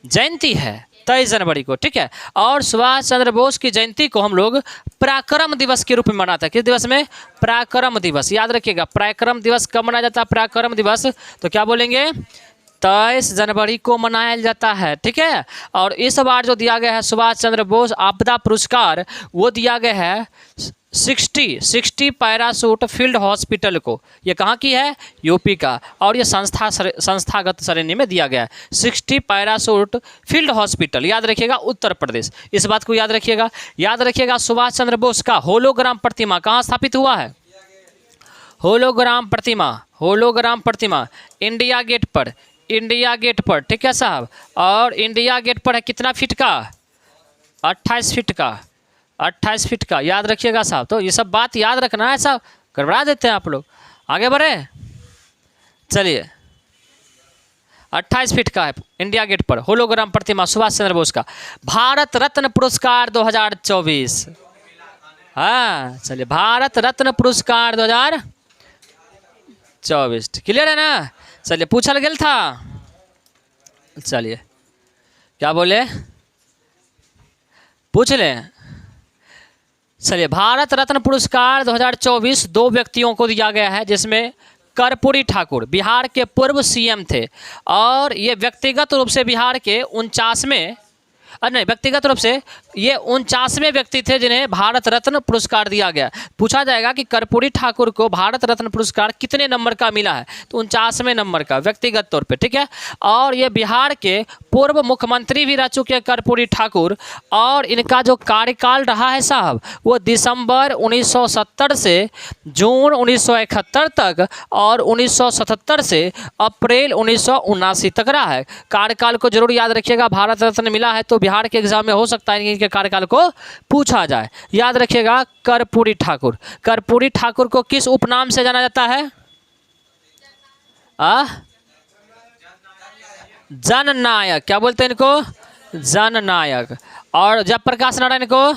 जयंती है 23 जनवरी को, ठीक है। और सुभाष चंद्र बोस की जयंती को हम लोग पराक्रम दिवस के रूप में मनाते हैं। किस दिवस में? पराक्रम दिवस, याद रखिएगा। पराक्रम दिवस कब मनाया जाता है? पराक्रम दिवस तो क्या बोलेंगे? 23 जनवरी को मनाया जाता है, ठीक है। और इस बार जो दिया गया है सुभाष चंद्र बोस आपदा पुरस्कार वो दिया गया है 60 पैराशूट फील्ड हॉस्पिटल को। ये कहाँ की है? यूपी का। और ये संस्थागत श्रेणी में दिया गया है 60 पैराशूट फील्ड हॉस्पिटल, याद रखिएगा उत्तर प्रदेश। इस बात को याद रखिएगा। याद रखिएगा सुभाष चंद्र बोस का होलोग्राम प्रतिमा कहाँ स्थापित हुआ है? होलोग्राम प्रतिमा, होलोग्राम प्रतिमा इंडिया गेट पर, इंडिया गेट पर, ठीक है साहब। और इंडिया गेट पर है कितना फीट का? 28 फीट का, 28 फीट का, याद रखिएगा साहब। तो ये सब बात याद रखना है साहब, गड़बड़ा देते हैं आप लोग। आगे बढ़े, चलिए 28 फीट का है इंडिया गेट पर होलोग्राम प्रतिमा सुभाष चंद्र बोस का। भारत रत्न पुरस्कार 2024, हाँ चलिए भारत रत्न पुरस्कार 2024, क्लियर है ना। चलिए पूछल गेल था, चलिए क्या बोले पूछ लें। चलिए भारत रत्न पुरस्कार 2024 दो व्यक्तियों को दिया गया है जिसमें कर्पूरी ठाकुर बिहार के पूर्व सीएम थे और ये व्यक्तिगत रूप से बिहार के 49वें नहीं व्यक्तिगत रूप से ये 49वें व्यक्ति थे जिन्हें भारत रत्न पुरस्कार दिया गया। पूछा जाएगा कि कर्पूरी ठाकुर को भारत रत्न पुरस्कार कितने नंबर का मिला है, तो 49वें नंबर का व्यक्तिगत तौर पे, ठीक है। और ये बिहार के पूर्व मुख्यमंत्री भी रह चुके हैं कर्पूरी ठाकुर और इनका जो कार्यकाल रहा है साहब वो दिसंबर 1970 से जून 1971 तक और 1977 से अप्रैल 1979 तक रहा है। कार्यकाल को जरूर याद रखिएगा। भारत रत्न मिला है तो बिहार के एग्जाम में हो सकता है इनके कार्यकाल को पूछा जाए। याद रखिएगा कर्पूरी ठाकुर। कर्पूरी ठाकुर को किस उपनाम से जाना जाता है? जननायक। क्या बोलते हैं इनको? जननायक। और जयप्रकाश नारायण को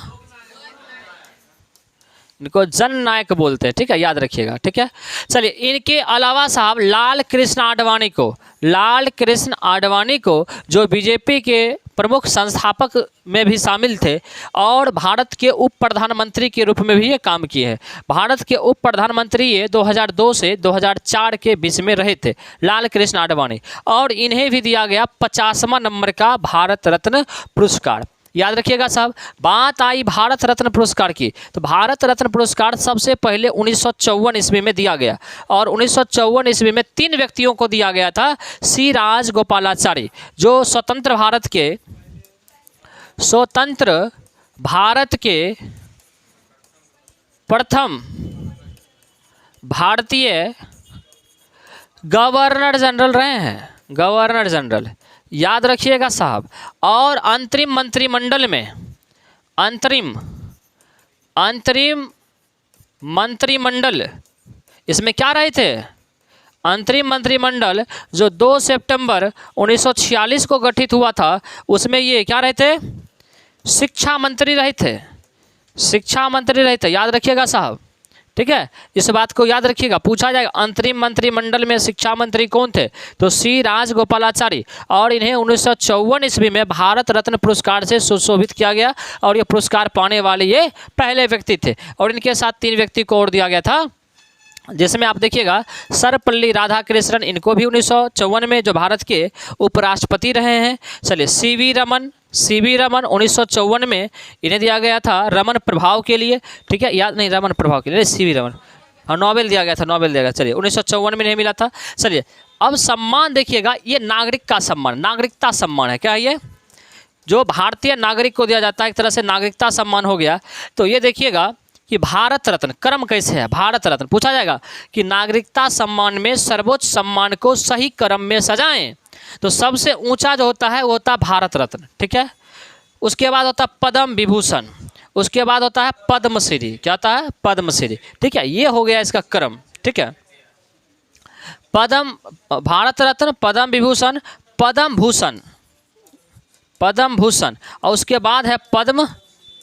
इनको जननायक बोलते हैं, ठीक है, याद रखिएगा, ठीक है। चलिए इनके अलावा साहब लाल कृष्ण आडवाणी को, लाल कृष्ण आडवाणी को जो बीजेपी के प्रमुख संस्थापक में भी शामिल थे और भारत के उप प्रधानमंत्री के रूप में भी ये काम किए हैं। भारत के उप प्रधानमंत्री ये 2002 से 2004 के बीच में रहे थे लाल कृष्ण आडवाणी और इन्हें भी दिया गया 50वां नंबर का भारत रत्न पुरस्कार। याद रखिएगा साहब। बात आई भारत रत्न पुरस्कार की तो भारत रत्न पुरस्कार सबसे पहले 1954 ईस्वी में दिया गया और 1954 ईस्वी में 3 व्यक्तियों को दिया गया था। सी राजगोपालाचारी जो स्वतंत्र भारत के प्रथम भारतीय गवर्नर जनरल रहे हैं, गवर्नर जनरल, याद रखिएगा साहब। और अंतरिम मंत्रिमंडल में, अंतरिम मंत्रिमंडल, इसमें क्या रहे थे? अंतरिम मंत्रिमंडल जो 2 सितंबर 1946 को गठित हुआ था, उसमें ये क्या रहे थे? शिक्षा मंत्री रहे थे, शिक्षा मंत्री रहे थे, याद रखिएगा साहब, ठीक है। इस बात को याद रखिएगा, पूछा जाएगा अंतरिम मंत्रिमंडल में शिक्षा मंत्री कौन थे? तो सी राजगोपालाचारी। और इन्हें 1954 ईस्वी में भारत रत्न पुरस्कार से सुशोभित किया गया और ये पुरस्कार पाने वाले ये पहले व्यक्ति थे। और इनके साथ 3 व्यक्ति को और दिया गया था, जिसमें आप देखिएगा सर्वपल्ली राधाकृष्णन, इनको भी 1954 में जो भारत के उपराष्ट्रपति रहे हैं। चलिए सीवी रमन 1954 में इन्हें दिया गया था रमन प्रभाव के लिए, ठीक है, याद नहीं, रमन प्रभाव के लिए सीवी रमन, हाँ नोबेल दिया गया था, नोबेल दिया गया। चलिए 1954 में इन्हें मिला था। चलिए अब सम्मान देखिएगा, ये नागरिक का सम्मान, नागरिकता सम्मान है, क्या है ये? जो भारतीय नागरिक को दिया जाता है, एक तरह से नागरिकता सम्मान हो गया। तो ये देखिएगा कि भारत रत्न क्रम कैसे है, भारत रत्न पूछा जाएगा कि नागरिकता सम्मान में सर्वोच्च सम्मान को सही क्रम में सजाएं। तो सबसे ऊंचा जो होता है वो होता है भारत रत्न, ठीक है। उसके बाद होता है पद्म विभूषण, उसके बाद होता है पद्मश्री, क्या होता है? पद्मश्री, ठीक है। ये हो गया इसका क्रम, ठीक है। भारत रत्न, पद्म विभूषण, पद्म भूषण और उसके बाद है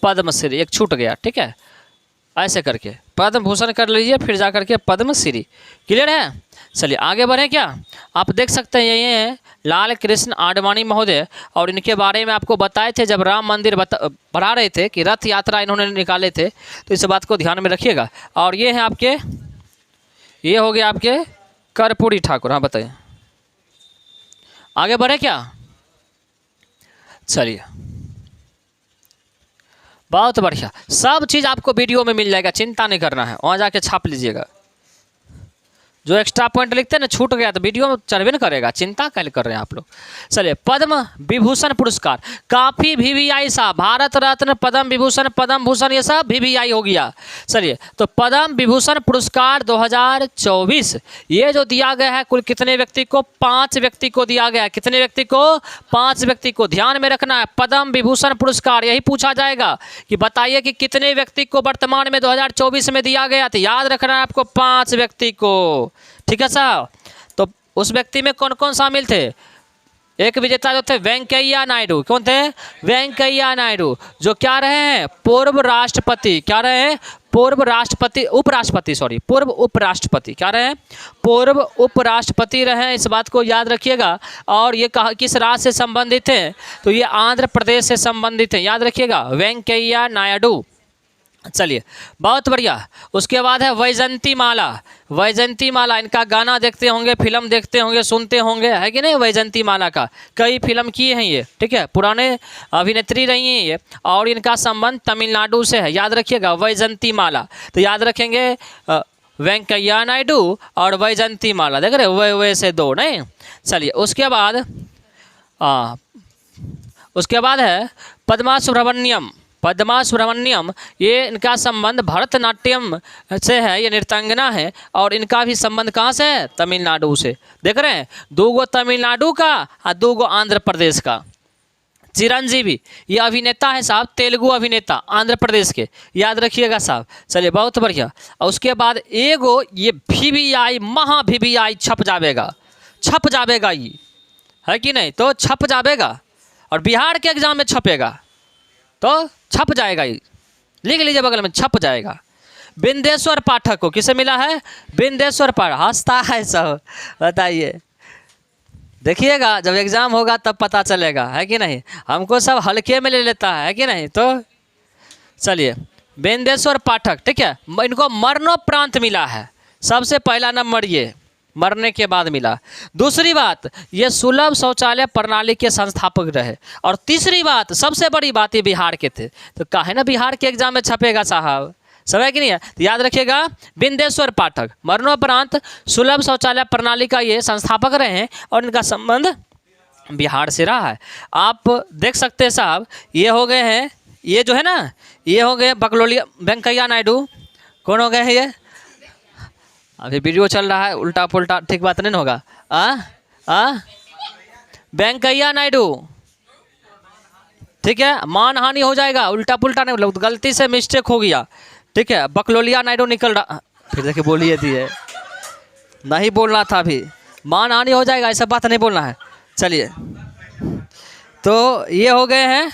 पद्मश्री, एक छूट गया, ठीक है। ऐसे करके पद्म भूषण कर लीजिए, फिर जा करके पद्मश्री, क्लियर है। चलिए आगे बढ़े क्या? आप देख सकते हैं ये हैं लाल कृष्ण आडवाणी महोदय, और इनके बारे में आपको बताए थे जब राम मंदिर बढ़ा रहे थे कि रथ यात्रा इन्होंने निकाले थे, तो इस बात को ध्यान में रखिएगा। और ये हैं आपके, ये हो गए आपके कर्पूरी ठाकुर। हाँ बताइए, आगे बढ़े क्या? चलिए बहुत बढ़िया, सब चीज़ आपको वीडियो में मिल जाएगा, चिंता नहीं करना है, वहाँ जाके छाप लीजिएगा। जो एक्स्ट्रा पॉइंट लिखते हैं ना, छूट गया तो वीडियो में चढ़बे न करेगा, चिंता कैसे कर रहे हैं आप लोग। चलिए पद्म विभूषण पुरस्कार, काफ़ी VVI साहब, भारत रत्न, पद्म विभूषण, पद्म भूषण, ये सब VVI हो गया। चलिए तो पद्म विभूषण पुरस्कार 2024 ये जो दिया गया है कुल कितने व्यक्ति को? 5 व्यक्ति को दिया गया है। कितने व्यक्ति को? 5 व्यक्ति को। ध्यान में रखना है, पद्म विभूषण पुरस्कार यही पूछा जाएगा कि बताइए कि कितने व्यक्ति को वर्तमान में 2024 में दिया गया, तो याद रखना है आपको 5 व्यक्ति को, ठीक है साहब। तो उस व्यक्ति में कौन कौन शामिल थे? एक विजेता जो थे वेंकैया नायडू, कौन थे? वेंकैया नायडू, जो क्या रहे हैं? पूर्व राष्ट्रपति। क्या रहे हैं? पूर्व राष्ट्रपति, उपराष्ट्रपति, सॉरी, पूर्व उपराष्ट्रपति। क्या रहे हैं? पूर्व उपराष्ट्रपति रहे हैं, इस बात को याद रखिएगा। और ये कहा किस राज्य से संबंधित हैं? तो ये आंध्र प्रदेश से संबंधित हैं, याद रखिएगा, वेंकैया नायडू। चलिए बहुत बढ़िया। उसके बाद है वैजंती माला, वैजंती माला, इनका गाना देखते होंगे, फिल्म देखते होंगे, सुनते होंगे, है कि नहीं? वैजंती माला का कई फिल्म किए हैं ये, ठीक है, पुराने अभिनेत्री रही हैं ये, और इनका संबंध तमिलनाडु से है, याद रखिएगा वैजंती माला। तो याद रखेंगे वेंकैया नायडू और वैजंती माला, देख रहे वैसे दो नहीं। चलिए उसके बाद है पद्मा सुब्रमण्यम, पद्मा सुब्रमण्यम, ये इनका संबंध भरतनाट्यम से है, ये नृत्यांगना है, और इनका भी संबंध कहाँ से है? तमिलनाडु से। देख रहे हैं, 2 तमिलनाडु का और 2 आंध्र प्रदेश का। चिरंजीवी ये अभिनेता है साहब, तेलुगु अभिनेता, आंध्र प्रदेश के, याद रखिएगा साहब। चलिए बहुत बढ़िया। और उसके बाद एगो ये VVI, महा VVI छप जावेगा ये, है कि नहीं? तो छप जावेगा, और बिहार के एग्जाम में छपेगा तो छप जाएगा, ये लिख लीजिए बगल में, छप जाएगा। बिंदेश्वर पाठक को किसे मिला है? बिंदेश्वर पाठक, हंसता है सब, बताइए, देखिएगा जब एग्जाम होगा तब पता चलेगा, है कि नहीं? हमको सब हल्के में ले लेता है कि नहीं? तो चलिए बिंदेश्वर पाठक, ठीक है, इनको मरणोपरांत मिला है, सबसे पहला नंबर ये मरने के बाद मिला। दूसरी बात, ये सुलभ शौचालय प्रणाली के संस्थापक रहे। और तीसरी बात, सबसे बड़ी बात, ये बिहार के थे, तो काहे ना बिहार के एग्जाम में छपेगा साहब, सब है कि नहीं है? तो याद रखिएगा बिंदेश्वर पाठक, मरणोपरांत सुलभ शौचालय प्रणाली का ये संस्थापक रहे हैं, और इनका संबंध बिहार से रहा है। आप देख सकते हैं साहब, ये हो गए हैं, ये जो है ना, ये हो गए बकलोलिया वेंकैया नायडू, कौन हो गए हैं ये? अभी वीडियो चल रहा है, उल्टा पुल्टा ठीक बात नहीं होगा। वेंकैया नायडू, ठीक है, मान हानि हो जाएगा, उल्टा पुल्टा नहीं, गलती से मिस्टेक हो गया, ठीक है। बकलोलिया नायडू निकल रहा, फिर देखिए बोलिए थी है, नहीं बोलना था, अभी मान हानि हो जाएगा, ऐसा बात नहीं बोलना है। चलिए, तो ये हो गए हैं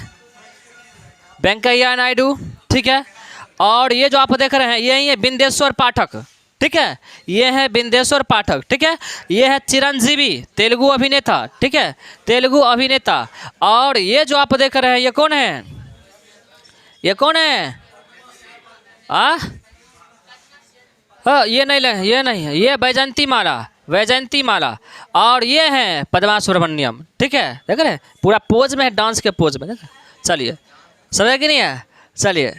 वेंकैया नायडू, ठीक है। और ये जो आप देख रहे हैं ये बिंदेश्वर पाठक, ठीक है, ये है बिंदेश्वर पाठक, ठीक है। ये है चिरंजीवी, तेलुगु अभिनेता, ठीक है, तेलुगु अभिनेता। और ये जो आप देख रहे हैं ये कौन है, ये कौन है? ये नहीं है, ये वैजयंती माला, वैजयंती माला। और ये है पद्मा सुब्रमण्यम, ठीक है, देख रहे हैं पूरा पोज में है, डांस के पोज में, देख। चलिए, समझ कि नहीं है? चलिए,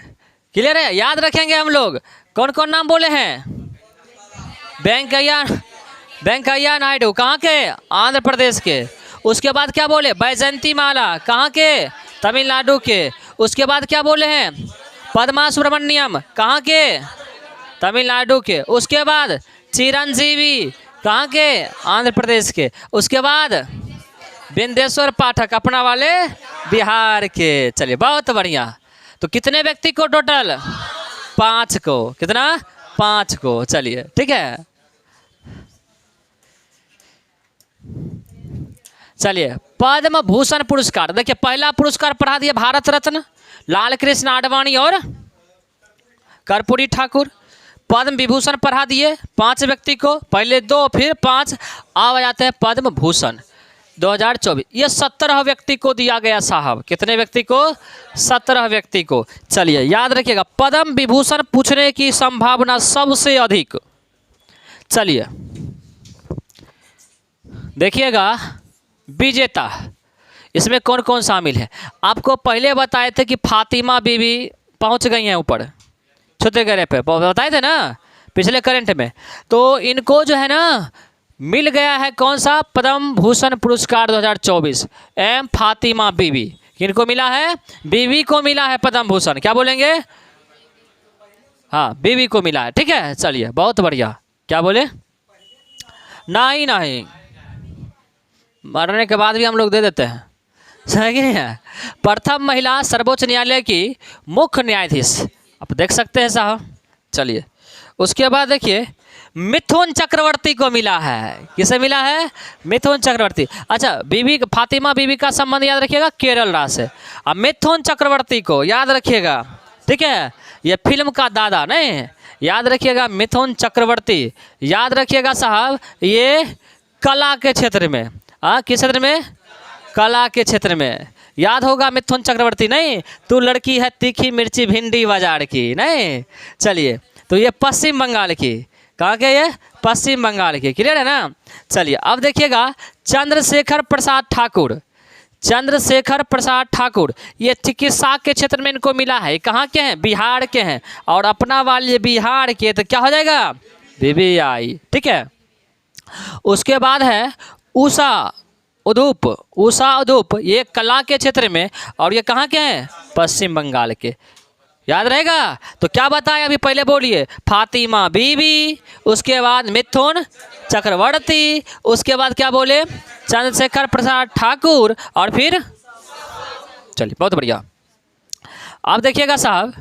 क्लियर है, याद रखेंगे हम लोग। कौन कौन नाम बोले हैं? वेंकैया नायडू, कहाँ के? आंध्र प्रदेश के। उसके बाद क्या बोले? वैजयंती माला, कहाँ के? तमिलनाडु के। उसके बाद क्या बोले हैं? पद्मा सुब्रमण्यम, कहाँ के? तमिलनाडु के। उसके बाद चिरंजीवी, कहाँ के? आंध्र प्रदेश के। उसके बाद बिंदेश्वर पाठक, अपना वाले बिहार के। चलिए, बहुत बढ़िया। तो कितने व्यक्ति को टोटल? 5 को। कितना? 5 को। चलिए, ठीक है। चलिए, पद्म भूषण पुरस्कार, देखिए पहला पुरस्कार पढ़ा दिया भारत रत्न लाल कृष्ण आडवाणी और कर्पूरी ठाकुर। पद्म विभूषण पढ़ा दिए 5 व्यक्ति को, पहले 2 फिर 5, अब आ जाते हैं पद्म भूषण 2024। ये 17 व्यक्ति को दिया गया साहब। कितने व्यक्ति को? 17 व्यक्ति को। चलिए, याद रखिएगा, पद्म विभूषण पूछने की संभावना सबसे अधिक। चलिए देखिएगा, विजेता इसमें कौन कौन शामिल है। आपको पहले बताए थे कि फातिमा बीबी पहुंच गई हैं ऊपर छत्तीसगढ़ पे, बताए थे ना पिछले करंट में। तो इनको जो है ना मिल गया है कौन सा? पद्म भूषण पुरस्कार 2024। एम फातिमा बीबी, किनको मिला है? बीबी को मिला है पद्म भूषण। क्या बोलेंगे? हाँ, बीबी को मिला है, ठीक है। चलिए, बहुत बढ़िया। क्या बोले? नहीं, मरने के बाद भी हम लोग दे देते हैं, सही नहीं है। प्रथम महिला सर्वोच्च न्यायालय की मुख्य न्यायाधीश, आप देख सकते हैं साहब। चलिए, उसके बाद देखिए, मिथुन चक्रवर्ती को मिला है। किसे मिला है? मिथुन चक्रवर्ती। अच्छा, बीबी फातिमा बीबी का संबंध याद रखिएगा केरल राज्य से। अब मिथुन चक्रवर्ती को याद रखिएगा, ठीक है, ये फिल्म का दादा नहीं, याद रखिएगा मिथुन चक्रवर्ती। याद रखिएगा साहब, ये कला के क्षेत्र में, किस क्षेत्र में? कला के क्षेत्र में। याद होगा मिथुन चक्रवर्ती नहीं? तू लड़की है तीखी मिर्ची भिंडी बाजार की, नहीं? चलिए, तो ये पश्चिम बंगाल की, कहाँ के? ये पश्चिम बंगाल की। क्लियर है ना? चलिए, अब देखिएगा, चंद्रशेखर प्रसाद ठाकुर, चंद्रशेखर प्रसाद ठाकुर, ये चिकित्सा के क्षेत्र में इनको मिला है। कहाँ के हैं? बिहार के हैं। और अपना वाले बिहार के, तो क्या हो जाएगा? BBI, ठीक है। उसके बाद है उषा उदूप, ये कला के क्षेत्र में, और ये कहाँ के हैं? पश्चिम बंगाल के। याद रहेगा? तो क्या बताया अभी? पहले बोलिए, फातिमा बीबी, उसके बाद मिथुन चक्रवर्ती, उसके बाद क्या बोले? चंद्रशेखर प्रसाद ठाकुर, और फिर चलिए, बहुत बढ़िया। अब देखिएगा साहब,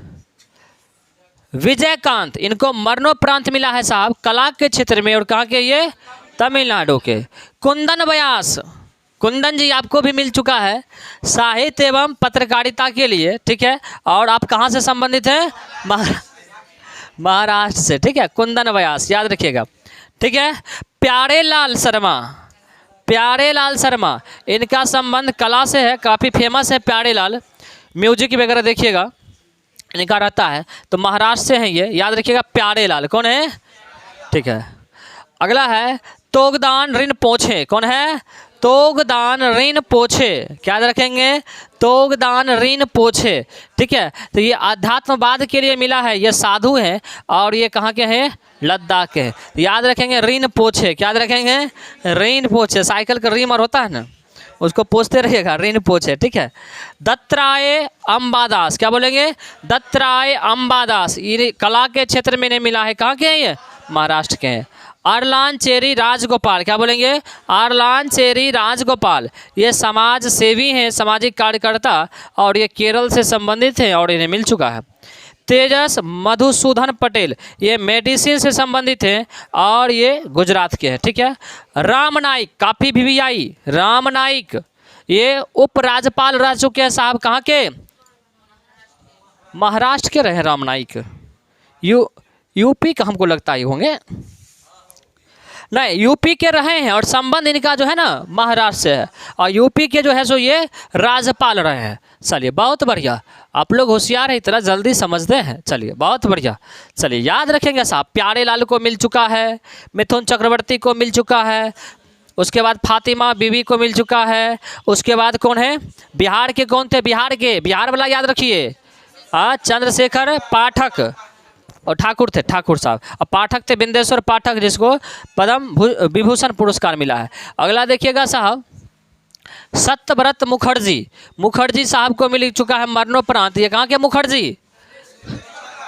विजयकांत, इनको मरणोपरांत मिला है साहब कला के क्षेत्र में, और कहाँ के? ये तमिलनाडु के। कुंदन व्यास, कुंदन जी आपको भी मिल चुका है साहित्य एवं पत्रकारिता के लिए, ठीक है। और आप कहाँ से संबंधित हैं? महाराष्ट्र से, ठीक है। कुंदन व्यास, याद रखिएगा, ठीक है। प्यारेलाल शर्मा, इनका संबंध कला से है, काफ़ी फेमस है प्यारेलाल, म्यूजिक वगैरह देखिएगा इनका रहता है। तो महाराष्ट्र से हैं ये, याद रखिएगा। प्यारेलाल कौन है? ठीक है। अगला है तोगदान रिनपोछे, कौन है? तोगदान रिनपोछे, क्या याद रखेंगे? तोगदान रिनपोछे, ठीक है। तो ये आध्यात्मवाद के लिए मिला है, ये साधु हैं, और ये कहाँ के हैं? लद्दाख के हैं। तो याद रखेंगे रिनपोछे, क्या याद रखेंगे? रिनपोछे, साइकिल का रिमर होता है ना, उसको पोछते रहिएगा, रिनपोछे, ठीक है। दत्तात्रेय अंबादास, क्या बोलेंगे? दत्तात्रेय अंबादास, ये कला के क्षेत्र में नहीं मिला है। कहाँ के हैं ये? महाराष्ट्र के हैं। अरलान चेरी राजगोपाल, क्या बोलेंगे? अरलान चेरी राजगोपाल, ये समाज सेवी हैं, सामाजिक कार्यकर्ता, और ये केरल से संबंधित हैं और इन्हें मिल चुका है। तेजस मधुसूदन पटेल, ये मेडिसिन से संबंधित हैं और ये गुजरात के हैं, ठीक है। राम नाइक, काफ़ी वीवीआई, राम नाइक ये उपराज्यपाल रह चुके हैं साहब, कहाँ के? महाराष्ट्र के रहे राम नाइक। यूपी का हमको लगता है होंगे, नहीं यूपी के रहे हैं और संबंध इनका जो है ना महाराष्ट्र से है, और यूपी के जो है सो ये राज्यपाल रहे हैं। चलिए बहुत बढ़िया, आप लोग होशियार हैं, इतना जल्दी समझते हैं। चलिए बहुत बढ़िया, चलिए याद रखेंगे साहब। प्यारे लाल को मिल चुका है, मिथुन चक्रवर्ती को मिल चुका है, उसके बाद फातिमा बीबी को मिल चुका है, उसके बाद कौन है? बिहार के कौन थे? बिहार वाला याद रखिए, चंद्रशेखर पाठक और ठाकुर थे, ठाकुर साहब, और पाठक थे बिंदेश्वर पाठक, जिसको पद्म विभूषण पुरस्कार मिला है। अगला देखिएगा साहब, सत्यव्रत मुखर्जी साहब को मिल चुका है मरणोपरांत। ये कहाँ के मुखर्जी?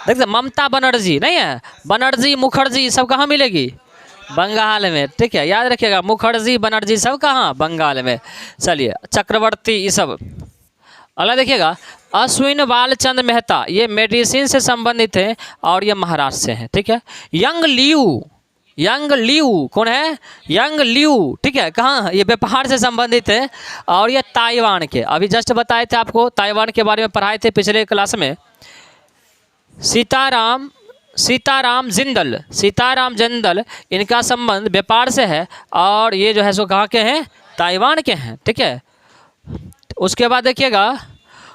देखते ममता बनर्जी नहीं है, बनर्जी मुखर्जी सब कहाँ मिलेगी? बंगाल में, ठीक है, याद रखिएगा। मुखर्जी बनर्जी सब कहाँ? बंगाल में। चलिए चक्रवर्ती ये सब। अगला देखिएगा, अश्विन बालचंद मेहता, ये मेडिसिन से संबंधित हैं और ये महाराष्ट्र से हैं, ठीक है। यंग लियू कौन है? यंग लियू, ठीक है, कहाँ? ये व्यापार से संबंधित है और ये ताइवान के, अभी जस्ट बताए थे आपको, ताइवान के बारे में पढ़ाए थे पिछले क्लास में। सीताराम जिंदल, इनका संबंध व्यापार से है और ये जो है सो कहाँ के हैं? ताइवान के हैं, ठीक है। उसके बाद देखिएगा,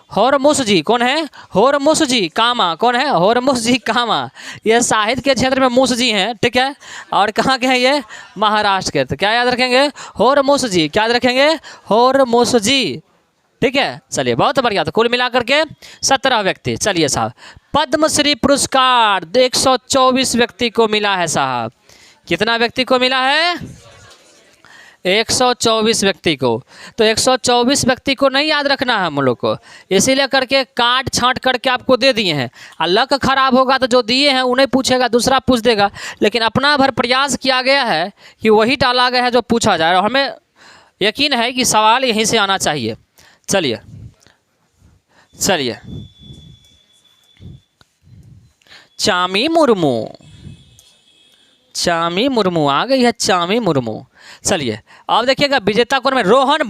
होरमुसजी कौन है? होरमुसजी कामा कौन है? होरमुसजी कामा, ये साहित्य के क्षेत्र में मुसजी हैं, ठीक है, और कहाँ के हैं ये? महाराष्ट्र के। तो क्या याद रखेंगे? होरमुसजी, क्या याद रखेंगे? होरमुसजी, ठीक है। चलिए बहुत बढ़िया, तो कुल मिलाकर के 17 व्यक्ति। चलिए साहब, पद्मश्री पुरस्कार 124 व्यक्ति को मिला है साहब। कितना व्यक्ति को मिला है? 124 व्यक्ति को। तो 124 व्यक्ति को नहीं याद रखना है हम लोग को, इसीलिए करके काट छांट करके आपको दे दिए हैं। और लक खराब होगा तो जो दिए हैं उन्हें पूछेगा, दूसरा पूछ देगा, लेकिन अपना भर प्रयास किया गया है कि वही डाला गया है जो पूछा जाए, और हमें यकीन है कि सवाल यहीं से आना चाहिए। चलिए चामी मुर्मू आ गई है, चामी मुर्मू। चलिए अब देखिएगा, विजेता कौन है? रोहन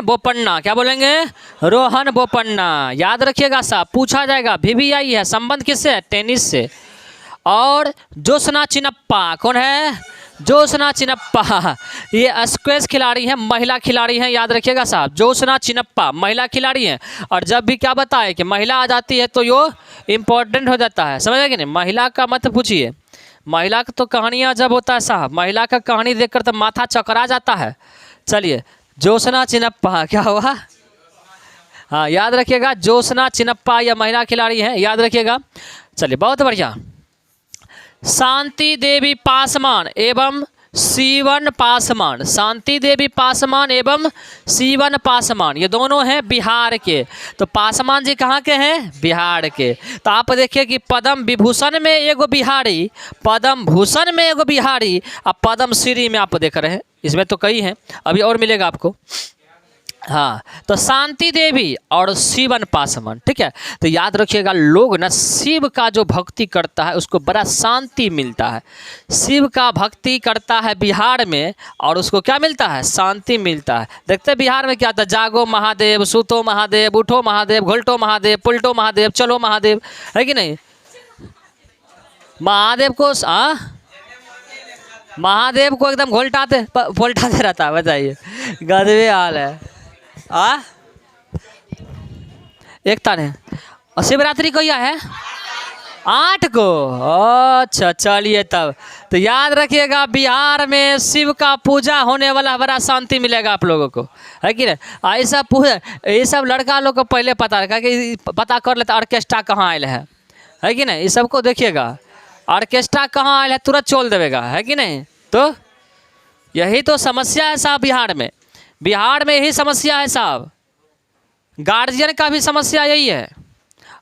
बोपन्ना, क्या बोलेंगे? रोहन बोपन्ना, याद रखिएगा साहब, पूछा जाएगा। वीवीआई है, संबंध किससे है? टेनिस से। और जोशना चिनप्पा कौन है? जोशना चिनप्पा, ये स्क्वैश खिलाड़ी हैं, महिला खिलाड़ी हैं, याद रखिएगा साहब। जोशना चिनप्पा महिला खिलाड़ी हैं, और जब भी क्या बताए कि महिला आ जाती है तो यो इम्पोर्टेंट हो जाता है, समझ गए कि नहीं? महिला का मत पूछिए, महिला का तो कहानियाँ जब होता है साहब, महिला का कहानी देखकर तो माथा चकरा जाता है। चलिए जोशना चिनप्पा, क्या हुआ? हाँ याद रखिएगा, जोशना चिनप्पा या महिला खिलाड़ी हैं, याद रखिएगा। चलिए बहुत बढ़िया। शांति देवी पासवान एवं सीवन पासवान, शांति देवी पासवान एवं सीवन पासवान, ये दोनों हैं बिहार के। तो पासवान जी कहाँ के हैं? बिहार के। तो आप देखिए कि पद्म विभूषण में एगो बिहारी, पद्म भूषण में एगो बिहारी, और पद्म श्री में आप देख रहे हैं, इसमें तो कई हैं, अभी और मिलेगा आपको। हाँ, तो शांति देवी और शिवन पासवान, ठीक है। तो याद रखिएगा, लोग ना शिव का जो भक्ति करता है उसको बड़ा शांति मिलता है। शिव का भक्ति करता है बिहार में और उसको क्या मिलता है? शांति मिलता है। देखते हैं बिहार में क्या था? जागो महादेव, सूतो महादेव, उठो महादेव, घोलटो महादेव, पुलटो महादेव, चलो महादेव, है कि नहीं? महादेव को एकदम घोलटाते रहता है, बताइए, गजबे हाल है। एक तारीख और शिवरात्रि को है 8 को। अच्छा चलिए, तब तो याद रखिएगा, बिहार में शिव का पूजा होने वाला, बड़ा शांति मिलेगा आप लोगों को, है कि नहीं? ऐसा पूजा, ये सब लड़का लोग को पहले पता रखा कि पता कर लेता ऑर्केस्ट्रा कहाँ आयल है कि नहीं? इस सबको देखिएगा, ऑर्केस्ट्रा कहाँ आयल है तुरंत चोल देवेगा, है कि नहीं? तो यही तो समस्या है साहब बिहार में यही समस्या है साहब। गार्जियन का भी समस्या यही है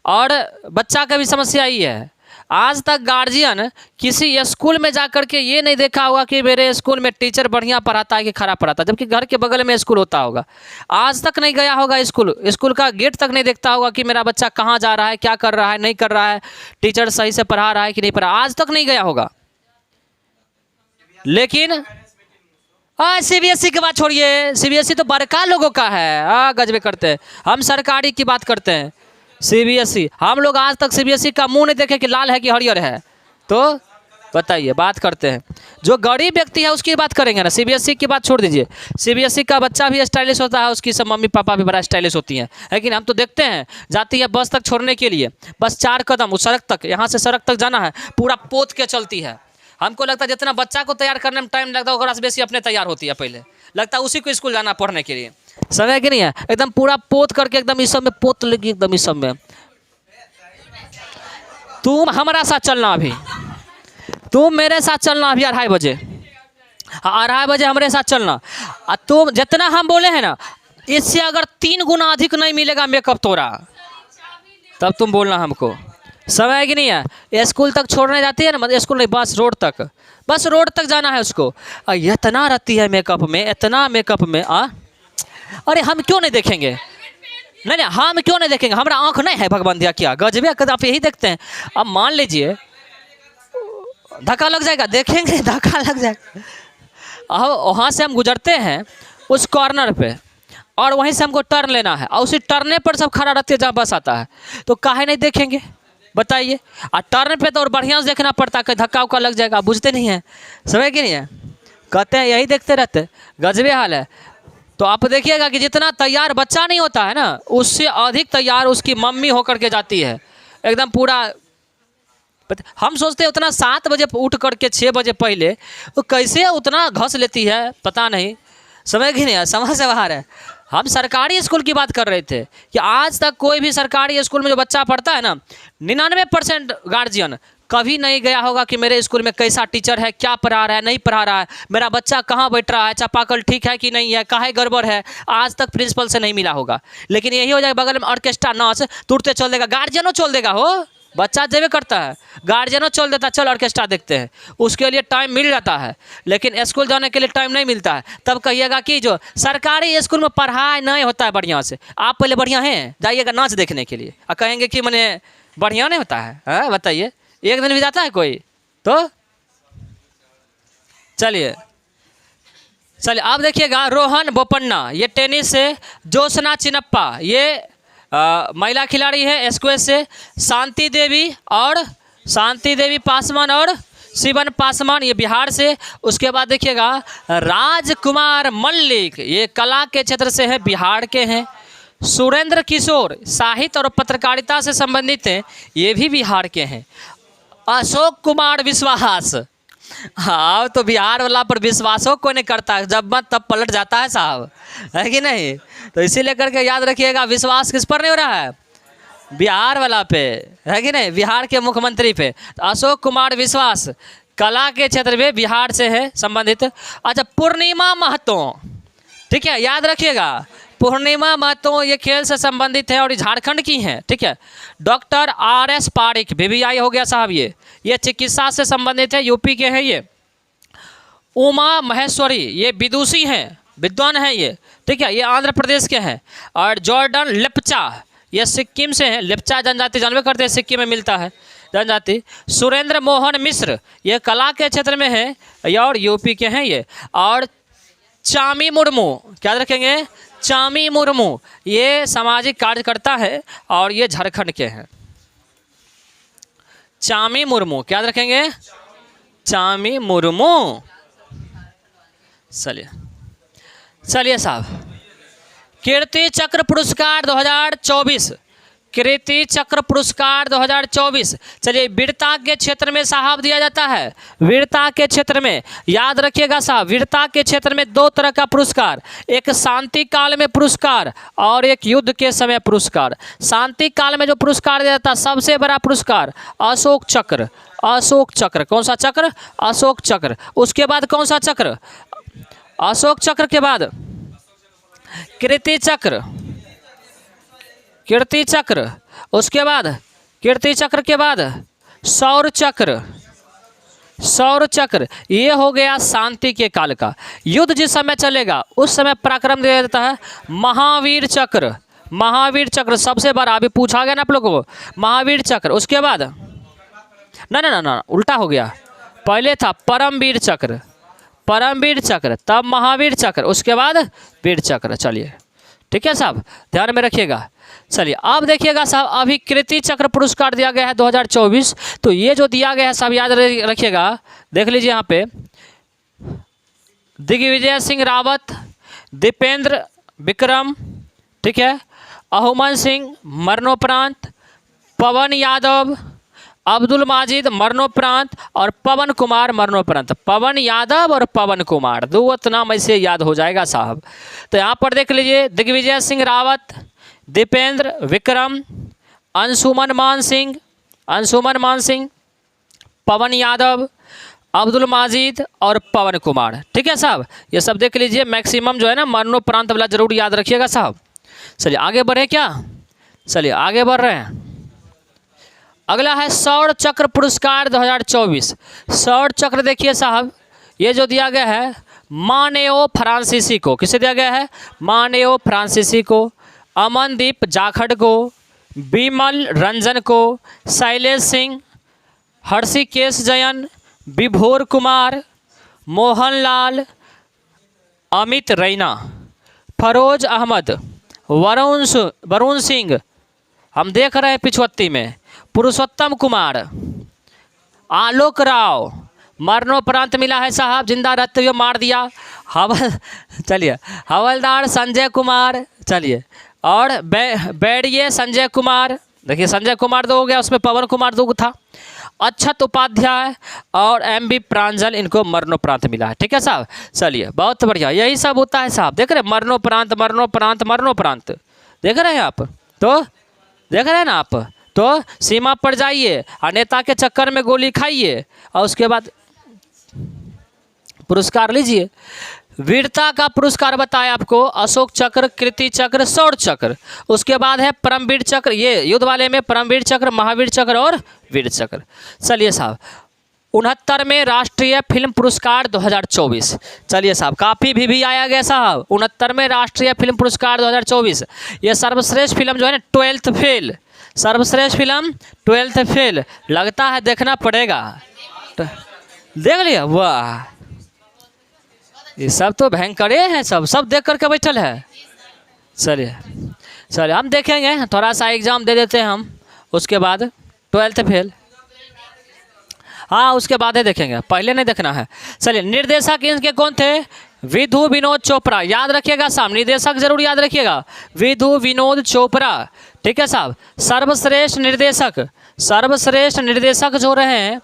और बच्चा का भी समस्या यही है। आज तक गार्जियन किसी स्कूल में जाकर के ये नहीं देखा होगा कि मेरे स्कूल में टीचर बढ़िया पढ़ाता है कि खराब पढ़ाता है, जबकि घर के बगल में स्कूल होता होगा। आज तक नहीं गया होगा स्कूल का गेट तक नहीं देखता होगा कि मेरा बच्चा कहाँ जा रहा है, क्या कर रहा है, नहीं कर रहा है, टीचर सही से पढ़ा रहा है कि नहीं पढ़ा, आज तक नहीं गया होगा। लेकिन सीबीएसई की बात छोड़िए, सीबीएसई तो बड़का लोगों का है, गजबे करते हैं। हम सरकारी की बात करते हैं। सीबीएसई, हम लोग आज तक सीबीएसई का मुंह नहीं देखे कि लाल है कि हरियर है। तो बताइए, बात करते हैं जो गरीब व्यक्ति है उसकी बात करेंगे ना, सीबीएसई की बात छोड़ दीजिए। सीबीएसई का बच्चा भी स्टाइलिश होता है, उसकी सब मम्मी पापा भी बड़ा स्टाइलिश होती हैं, लेकिन हम तो देखते हैं जाती है बस तक छोड़ने के लिए, बस 4 कदम उस सड़क तक, यहाँ से सड़क तक जाना है, पूरा पोत के चलती है। हमको लगता है जितना बच्चा को तैयार करने में टाइम लगता है उससे बेसी अपने तैयार होती है, पहले लगता है उसी को स्कूल जाना पढ़ने के लिए, समय कि नहीं है, एकदम पूरा पोत करके एकदम इस सब में पोत लगी, एकदम इस सब में। तुम हमारा साथ चलना, अभी तुम मेरे साथ चलना, अभी 2:30 बजे, 2:30 बजे हमारे साथ चलना। तुम जितना हम बोले हैं ना, इससे अगर 3 गुना अधिक नहीं मिलेगा मेकअप तोरा, तब तुम बोलना हमको, समय कि नहीं है। स्कूल तक छोड़ने जाती है ना, मतलब स्कूल नहीं, बस रोड तक, बस रोड तक जाना है उसको, इतना रहती है मेकअप में, इतना मेकअप में। अरे हम क्यों नहीं देखेंगे, नहीं हम क्यों नहीं देखेंगे, हमारा आँख नहीं है भगवान दिया क्या, गजबे आप यही देखते हैं। अब मान लीजिए धक्का लग जाएगा, देखेंगे धक्का लग जाएगा। अब वहाँ से हम गुजरते हैं उस कॉर्नर पे, और वहीं से हमको टर्न लेना है, और उसी टर्ने पर सब खड़ा रहती है जहाँ बस आता है, तो काहे नहीं देखेंगे बताइए। और टर्न पे तो और बढ़िया से देखना पड़ता है कि धक्का उक्का लग जाएगा, बुझते नहीं हैं, समझ कि नहीं है, कहते हैं यही देखते रहते, गजबे हाल है। तो आप देखिएगा कि जितना तैयार बच्चा नहीं होता है ना, उससे अधिक तैयार उसकी मम्मी होकर के जाती है, एकदम पूरा। हम सोचते हैं उतना 7 बजे उठ करके 6 बजे पहले वो कैसे उतना घस लेती है, पता नहीं, समझ कि नहीं है, समझ से बाहर है। हम सरकारी स्कूल की बात कर रहे थे कि आज तक कोई भी सरकारी स्कूल में जो बच्चा पढ़ता है ना, 99% गार्जियन कभी नहीं गया होगा कि मेरे स्कूल में कैसा टीचर है, क्या पढ़ा रहा है, नहीं पढ़ा रहा है, मेरा बच्चा कहाँ बैठ रहा है, चापाकल ठीक है कि नहीं है, काहे गड़बड़ है, आज तक प्रिंसिपल से नहीं मिला होगा। लेकिन यही हो जाएगा बगल में ऑर्केस्ट्रा नाच तुरते चल देगा, गार्जियनों चल देगा, हो बच्चा जेबे करता है, गार्जियनों चल देता, चल ऑर्केस्ट्रा देखते हैं, उसके लिए टाइम मिल जाता है, लेकिन स्कूल जाने के लिए टाइम नहीं मिलता है। तब कहिएगा कि जो सरकारी स्कूल में पढ़ाई नहीं होता है बढ़िया से, आप पहले बढ़िया हैं जाइएगा नाच देखने के लिए, और कहेंगे कि मैंने बढ़िया नहीं होता है, बताइए, एक दिन भी जाता है कोई? तो चलिए आप देखिएगा, रोहन बोपन्ना ये टेनिस से, ज्योत्सना चिनप्पा ये महिला खिलाड़ी है स्क्वैश से, शांति देवी पासवान और शिवन पासवान ये बिहार से। उसके बाद देखिएगा राजकुमार मल्लिक ये कला के क्षेत्र से है, बिहार के हैं। सुरेंद्र किशोर साहित्य और पत्रकारिता से संबंधित हैं, ये भी बिहार के हैं। अशोक कुमार विश्वास, हाँ तो बिहार वाला पर विश्वास हो कोई नहीं करता, जब मत तब पलट जाता है साहब, है कि नहीं। तो इसी लेकर के याद रखिएगा, विश्वास किस पर नहीं हो रहा है, बिहार वाला पे, है कि नहीं, बिहार के मुख्यमंत्री पे। तो अशोक कुमार विश्वास कला के क्षेत्र में बिहार से है संबंधित। अच्छा, पूर्णिमा महतो, ठीक है, याद रखिएगा, पूर्णिमा महतो ये खेल से संबंधित है और झारखंड की हैं, ठीक है। डॉक्टर RS पारिक VVI हो गया साहब, ये चिकित्सा से संबंधित है, यूपी के हैं ये। उमा महेश्वरी ये विदुषी हैं, विद्वान हैं ये, ठीक है, ये आंध्र प्रदेश के हैं। और जॉर्डन लेप्चा ये सिक्किम से हैं, लेप्चा जनजाति जानवे करते हैं, सिक्किम में मिलता है जनजाति। सुरेंद्र मोहन मिश्र ये कला के क्षेत्र में है और यूपी के हैं ये। और चामी मुर्मू, क्या रखेंगे, चामी मुर्मू ये सामाजिक कार्यकर्ता है और ये झारखंड के हैं। चामी मुर्मू क्या रखेंगे, चामी मुर्मू। चलिए साहब, कीर्ति चक्र पुरस्कार 2024, कीर्ति चक्र पुरस्कार 2024। चलिए, वीरता के क्षेत्र में साहब दिया जाता है, वीरता के क्षेत्र में याद रखिएगा साहब, वीरता के क्षेत्र में 2 तरह का पुरस्कार, एक शांति काल में पुरस्कार और एक युद्ध के समय पुरस्कार। शांति काल में जो पुरस्कार दिया जाता है सबसे बड़ा पुरस्कार अशोक चक्र, अशोक चक्र, कौन सा चक्र, अशोक चक्र। उसके बाद कौन सा चक्र, अशोक चक्र के बाद कीर्ति चक्र, कीर्ति चक्र। उसके बाद कीर्ति चक्र के बाद सौर चक्र, सौर चक्र ये हो गया शांति के काल का। युद्ध जिस समय चलेगा उस समय पराक्रम दे देता है महावीर चक्र। महावीर चक्र सबसे बड़ा, अभी पूछा गया ना आप लोगों को, महावीर चक्र। उसके बाद ना ना ना ना उल्टा हो गया, पहले था परमवीर चक्र, परमवीर चक्र, तब महावीर चक्र, उसके बाद वीर चक्र। चलिए ठीक है साहब, ध्यान में रखिएगा। चलिए अब देखिएगा साहब, अभी कीर्ति चक्र पुरस्कार दिया गया है 2024। तो ये जो दिया गया है सब याद रखिएगा, देख लीजिए यहाँ पे, दिग्विजय सिंह रावत, दीपेंद्र विक्रम, ठीक है, अहुमन सिंह मरणोपरांत, पवन यादव, अब्दुल माजिद मरणोपरांत और पवन कुमार मरणोपरांत। पवन यादव और पवन कुमार, दो नाम ऐसे याद हो जाएगा साहब। तो यहाँ पर देख लीजिए, दिग्विजय सिंह रावत, दीपेंद्र विक्रम, अंशुमन मान सिंह, पवन यादव, अब्दुल माजिद और पवन कुमार। ठीक है साहब, ये सब देख लीजिए। मैक्सिमम जो है ना मरणोपरांत वाला जरूर याद रखिएगा साहब। चलिए आगे बढ़े क्या, चलिए आगे बढ़ रहे हैं। अगला है सौर चक्र पुरस्कार 2024। सौर चक्र देखिए साहब, ये जो दिया गया है मानेओ फ्रांसीसी को। किसे दिया गया है? मानेओ फ्रांसीसी को, अमनदीप जाखड़ को, बिमल रंजन को, शैलेश सिंह, हर्षिकेश जयन, विभोर कुमार, मोहनलाल, अमित रैना, फरोज अहमद, वरुण सिंह, हम देख रहे हैं पिछवत्ती में, पुरुषोत्तम कुमार, आलोक राव, मरणोपरांत मिला है साहब, जिंदा रहते हुए मार दिया चलिए हवलदार संजय कुमार, चलिए और बैरिये संजय कुमार। देखिए संजय कुमार 2 हो गया, उसमें पवन कुमार 2 था। अक्षत उपाध्याय और MB प्रांजल, इनको मरणोपरांत मिला है। ठीक है साहब, चलिए बहुत बढ़िया, यही सब होता है साहब। देख रहे हैं मरणोपरांत मरणोपरांत मरणोपरांत, देख रहे हैं आप, तो देख रहे हैं ना आप, तो सीमा पर जाइए और नेता के चक्कर में गोली खाइए और उसके बाद पुरस्कार लीजिए। वीरता का पुरस्कार बताया आपको, अशोक चक्र, कीर्ति चक्र, सौर चक्र। उसके बाद है परमवीर चक्र, ये युद्ध वाले में परमवीर चक्र, महावीर चक्र और वीर चक्र। चलिए साहब, 69वें राष्ट्रीय फिल्म पुरस्कार 2024। चलिए साहब, काफ़ी भी आया गया साहब। 69वें राष्ट्रीय फिल्म पुरस्कार 2024, ये सर्वश्रेष्ठ फिल्म जो है ना 12th फेल, सर्वश्रेष्ठ फिल्म 12th फेल, लगता है देखना पड़ेगा। देख लिया, वाह ये सब तो भयंकर हैं, सब देख करके बैठल है। चलिए हम देखेंगे, थोड़ा सा एग्ज़ाम दे देते हैं हम, उसके बाद 12th फेल, हाँ उसके बाद ही देखेंगे, पहले नहीं देखना है। चलिए निर्देशक इनके कौन थे? विधु विनोद चोपड़ा, याद रखिएगा साहब, निर्देशक जरूर याद रखिएगा, विधु विनोद चोपड़ा। ठीक है साहब, सर्वश्रेष्ठ निर्देशक जो रहे हैं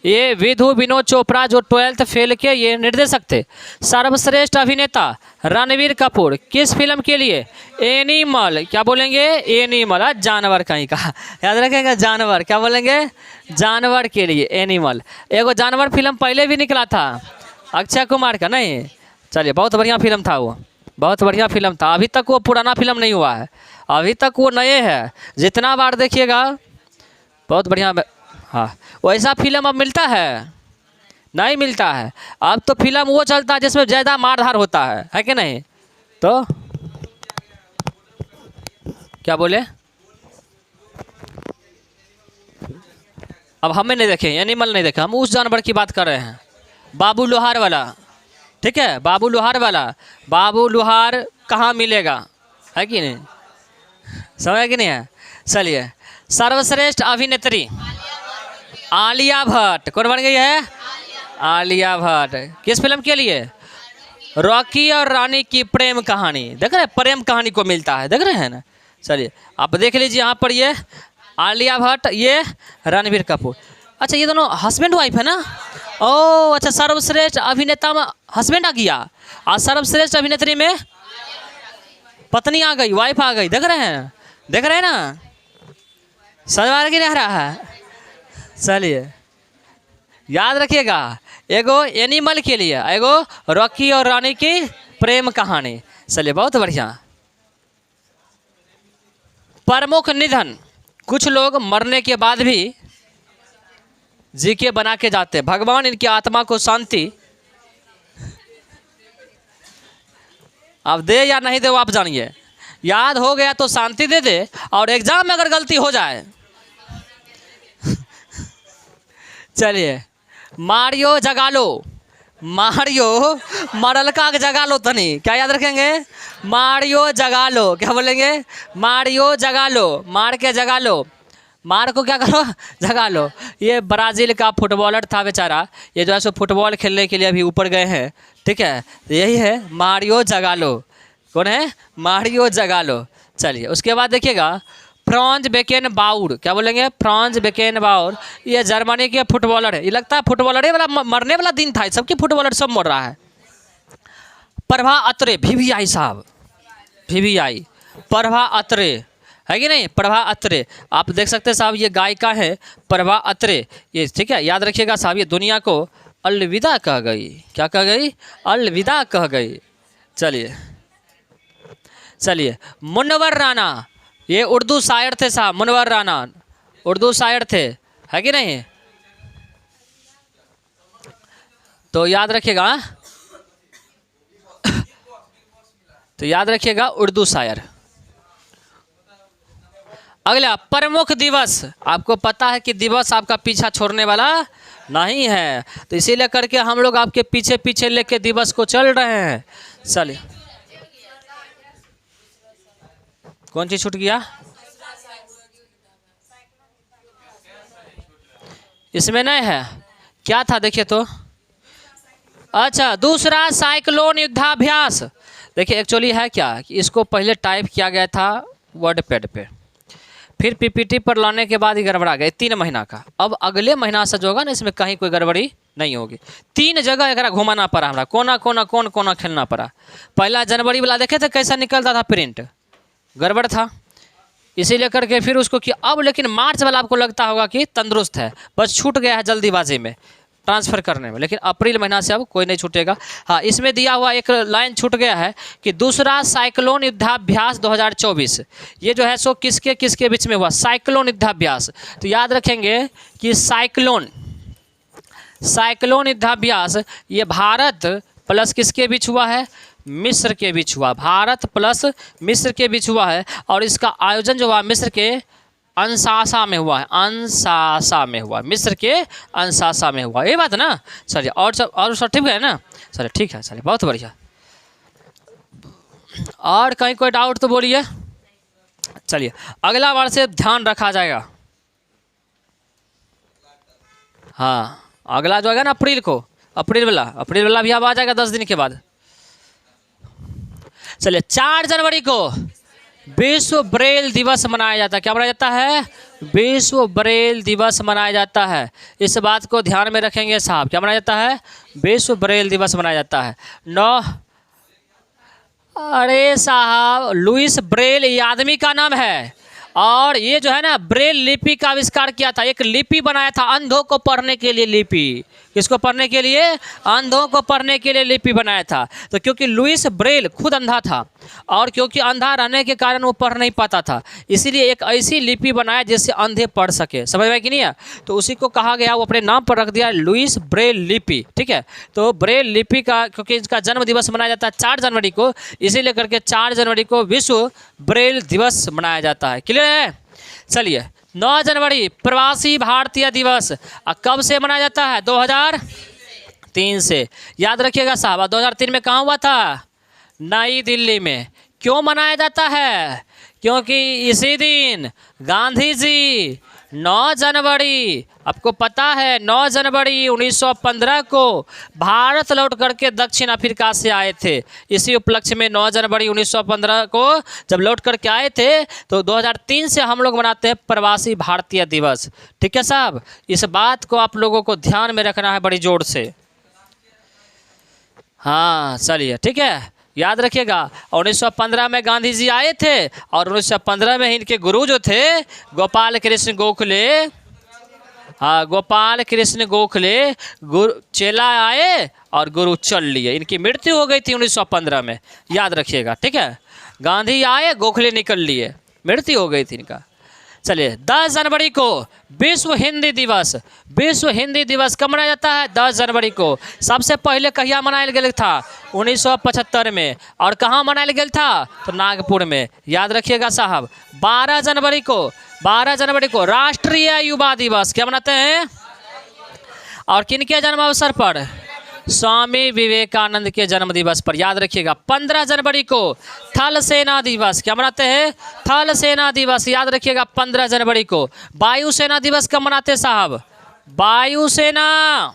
ये विधु विनोद चोपड़ा, जो 12th फेल के ये निर्देशक थे। सर्वश्रेष्ठ अभिनेता रणवीर कपूर, किस फिल्म के लिए? एनिमल, क्या बोलेंगे? एनिमल, जानवर कहीं का, याद रखेंगे जानवर, क्या बोलेंगे? जानवर के लिए एनिमल। एगो जानवर फिल्म पहले भी निकला था अक्षय कुमार का, नहीं? चलिए बहुत बढ़िया फिल्म था वो, बहुत बढ़िया फिल्म था। अभी तक वो पुराना फिल्म नहीं हुआ है, अभी तक वो नए है, जितना बार देखिएगा बहुत बढ़िया। हाँ, वैसा फिल्म अब मिलता है? नहीं मिलता है। अब तो फिल्म वो चलता है जिसमें ज़्यादा मारधार होता है कि नहीं? तो क्या बोले? अब हमें नहीं देखे, एनिमल नहीं देखे, हम उस जानवर की बात कर रहे हैं, बाबू लोहार वाला। ठीक है, बाबू लोहार वाला। बाबू लोहार कहाँ मिलेगा, है कि नहीं? समझ कि नहीं है? चलिए, सर्वश्रेष्ठ अभिनेत्री आलिया भट्ट, कौन बन गई है? आलिया भट्ट। किस फिल्म के लिए? रॉकी और रानी की प्रेम कहानी। देख रहे हैं, प्रेम कहानी को मिलता है, देख रहे हैं ना? चलिए आप देख लीजिए यहाँ पर, ये आलिया भट्ट, ये रणबीर कपूर। अच्छा, ये दोनों हस्बैंड वाइफ है ना? ओह अच्छा, सर्वश्रेष्ठ अभिनेता में हस्बैंड आ गया और सर्वश्रेष्ठ अभिनेत्री में पत्नी आ गई, वाइफ आ गई। देख रहे हैं, देख रहे हैं ना? सजवार की रह रहा है। चलिए याद रखिएगा, एगो एनिमल के लिए, एगो रॉकी और रानी की प्रेम कहानी। चलिए बहुत बढ़िया। प्रमुख निधन, कुछ लोग मरने के बाद भी जीके बना के जाते, भगवान इनकी आत्मा को शांति अब दे या नहीं दे वो आप जानिए। याद हो गया तो शांति दे दे, और एग्जाम में अगर गलती हो जाए चलिए, मारियो जगालो, मारियो मरलका के जगा लो तनी, क्या याद रखेंगे? मारियो जगा लो, क्या बोलेंगे? मारियो जगा लो, मार के जगा लो, मार को क्या करो? जगा लो। ये ब्राज़ील का फुटबॉलर था बेचारा, ये जो है सो फुटबॉल खेलने के लिए अभी ऊपर गए हैं, ठीक है, यही है मारियो जगा लो। कौन है? मारियो जगा लो। चलिए उसके बाद देखिएगा फ्रांज बेकेन बाउर, क्या बोलेंगे? फ्रांज बेकेन बाउर, ये जर्मनी के फुटबॉलर है। ये लगता है फुटबॉलर वाला मरने वाला दिन था, सबके फुटबॉलर सब मर रहा है। प्रभा अत्रे, VVI साहब, VVI प्रभा अत्रे है कि नहीं? प्रभा अत्रे आप देख सकते हैं साहब, ये गायिका है प्रभा अत्रे, ये ठीक है, याद रखिएगा साहब। ये दुनिया को अलविदा कह गई, क्या कह गई? अलविदा कह गई। चलिए चलिए, मुनव्वर राना, ये उर्दू शायर थे साहब, मुनव्वर राना उर्दू शायर थे, है कि नहीं? तो याद रखिएगा तो याद रखिएगा उर्दू शायर। अगला प्रमुख दिवस, आपको पता है कि दिवस आपका पीछा छोड़ने वाला नहीं है, तो इसीलिए करके हम लोग आपके पीछे पीछे लेके दिवस को चल रहे हैं। चलिए, कौन चीज छूट गया? इसमें नहीं है, क्या था देखिए तो। अच्छा, दूसरा साइक्लोन युद्धाभ्यास। देखिए एक्चुअली है क्या कि इसको पहले टाइप किया गया था वर्ड पैड पे, फिर PPT पर लाने के बाद ही गड़बड़ा गया 3 महीना का। अब अगले महीना से जो होगा ना, इसमें कहीं कोई गड़बड़ी नहीं होगी। 3 जगह एक घुमाना पड़ा हमारा, कोना कोना कौन कोना खेलना पड़ा। पहला जनवरी वाला देखे थे कैसा निकलता था प्रिंट, गड़बड़ था, इसीलिए करके फिर उसको किया। अब लेकिन मार्च वाला आपको लगता होगा कि तंदुरुस्त है, बस छूट गया है जल्दीबाजी में ट्रांसफ़र करने में, लेकिन अप्रैल महीना से अब कोई नहीं छूटेगा। हाँ, इसमें दिया हुआ एक लाइन छूट गया है कि दूसरा साइक्लोन युद्धाभ्यास 2024, ये जो है सो किसके किसके बीच में हुआ? साइक्लोन युद्धाभ्यास। तो याद रखेंगे कि साइक्लोन युद्धाभ्यास ये भारत प्लस किसके बीच हुआ है? मिस्र के बीच हुआ। भारत प्लस मिस्र के बीच हुआ है, और इसका आयोजन जो हुआ मिस्र के अंशासा में हुआ है, अंशासा में हुआ, मिस्र के अंशासा में हुआ। ये बात है ना? चलिए, और सब ठीक है ना? चलिए ठीक है, चलिए बहुत बढ़िया। और कहीं कोई डाउट तो बोलिए। चलिए अगला बार से ध्यान रखा जाएगा। हाँ, अगला जो है ना अप्रैल को, अप्रैल वाला भी अब आ जाएगा 10 दिन के बाद। चलिए 4 जनवरी को विश्व ब्रेल दिवस मनाया जाता है। क्या मनाया जाता है? विश्व ब्रेल दिवस मनाया जाता है। इस बात को ध्यान में रखेंगे साहब। क्या मनाया जाता है? विश्व ब्रेल दिवस मनाया जाता है। 9 अरे साहब, लुइस ब्रेल ये आदमी का नाम है, और ये जो है ना ब्रेल लिपि का आविष्कार किया था। एक लिपि बनाया था अंधों को पढ़ने के लिए। लिपि किसको पढ़ने के लिए? अंधों को पढ़ने के लिए लिपि बनाया था। तो क्योंकि लुइस ब्रेल खुद अंधा था, और क्योंकि अंधा रहने के कारण वो पढ़ नहीं पाता था, इसीलिए एक ऐसी लिपि बनाया जिससे अंधे पढ़ सके। समझ में कि नहीं है? तो उसी को कहा गया, वो अपने नाम पर रख दिया लुइस ब्रेल लिपि। ठीक है, तो ब्रेल लिपि का क्योंकि इसका जन्म दिवस मनाया जाता है 4 जनवरी को, इसीलिए करके 4 जनवरी को विश्व ब्रेल दिवस मनाया जाता है। क्लियर है? चलिए 9 जनवरी प्रवासी भारतीय दिवस कब से मनाया जाता है? 2003 से। याद रखिएगा साहब, 2003 में कहाँ हुआ था? नई दिल्ली में। क्यों मनाया जाता है? क्योंकि इसी दिन गांधी जी 9 जनवरी, आपको पता है 9 जनवरी 1915 को भारत लौट करके दक्षिण अफ्रीका से आए थे। इसी उपलक्ष्य में 9 जनवरी 1915 को जब लौट करके आए थे, तो 2003 से हम लोग मनाते हैं प्रवासी भारतीय दिवस। ठीक है साहब, इस बात को आप लोगों को ध्यान में रखना है बड़ी जोर से। हाँ चलिए ठीक है, याद रखिएगा 1915 में गांधी जी आए थे, और 1915 में इनके गुरु जो थे गोपाल कृष्ण गोखले, हाँ गोपाल कृष्ण गोखले गुरु चेला आए और गुरु चल लिए। इनकी मृत्यु हो गई थी 1915 में, याद रखिएगा। ठीक है, गांधी आए, गोखले निकल लिए, मृत्यु हो गई थी इनका। चलिए 10 जनवरी को विश्व हिंदी दिवस। विश्व हिंदी दिवस कब मनाया जाता है? 10 जनवरी को। सबसे पहले कहिया मनाया गया था? 1975 में। और कहाँ मनाया गया था? तो नागपुर में। याद रखिएगा साहब। 12 जनवरी को, 12 जनवरी को राष्ट्रीय युवा दिवस क्या मनाते हैं? और किनके जन्म अवसर पर? स्वामी विवेकानंद के जन्म दिवस पर। याद रखिएगा। 15 जनवरी को थल सेना दिवस क्या मनाते हैं? थल सेना दिवस। याद रखिएगा 15 जनवरी को। वायुसेना दिवस कब मनाते हैं साहब? वायुसेना,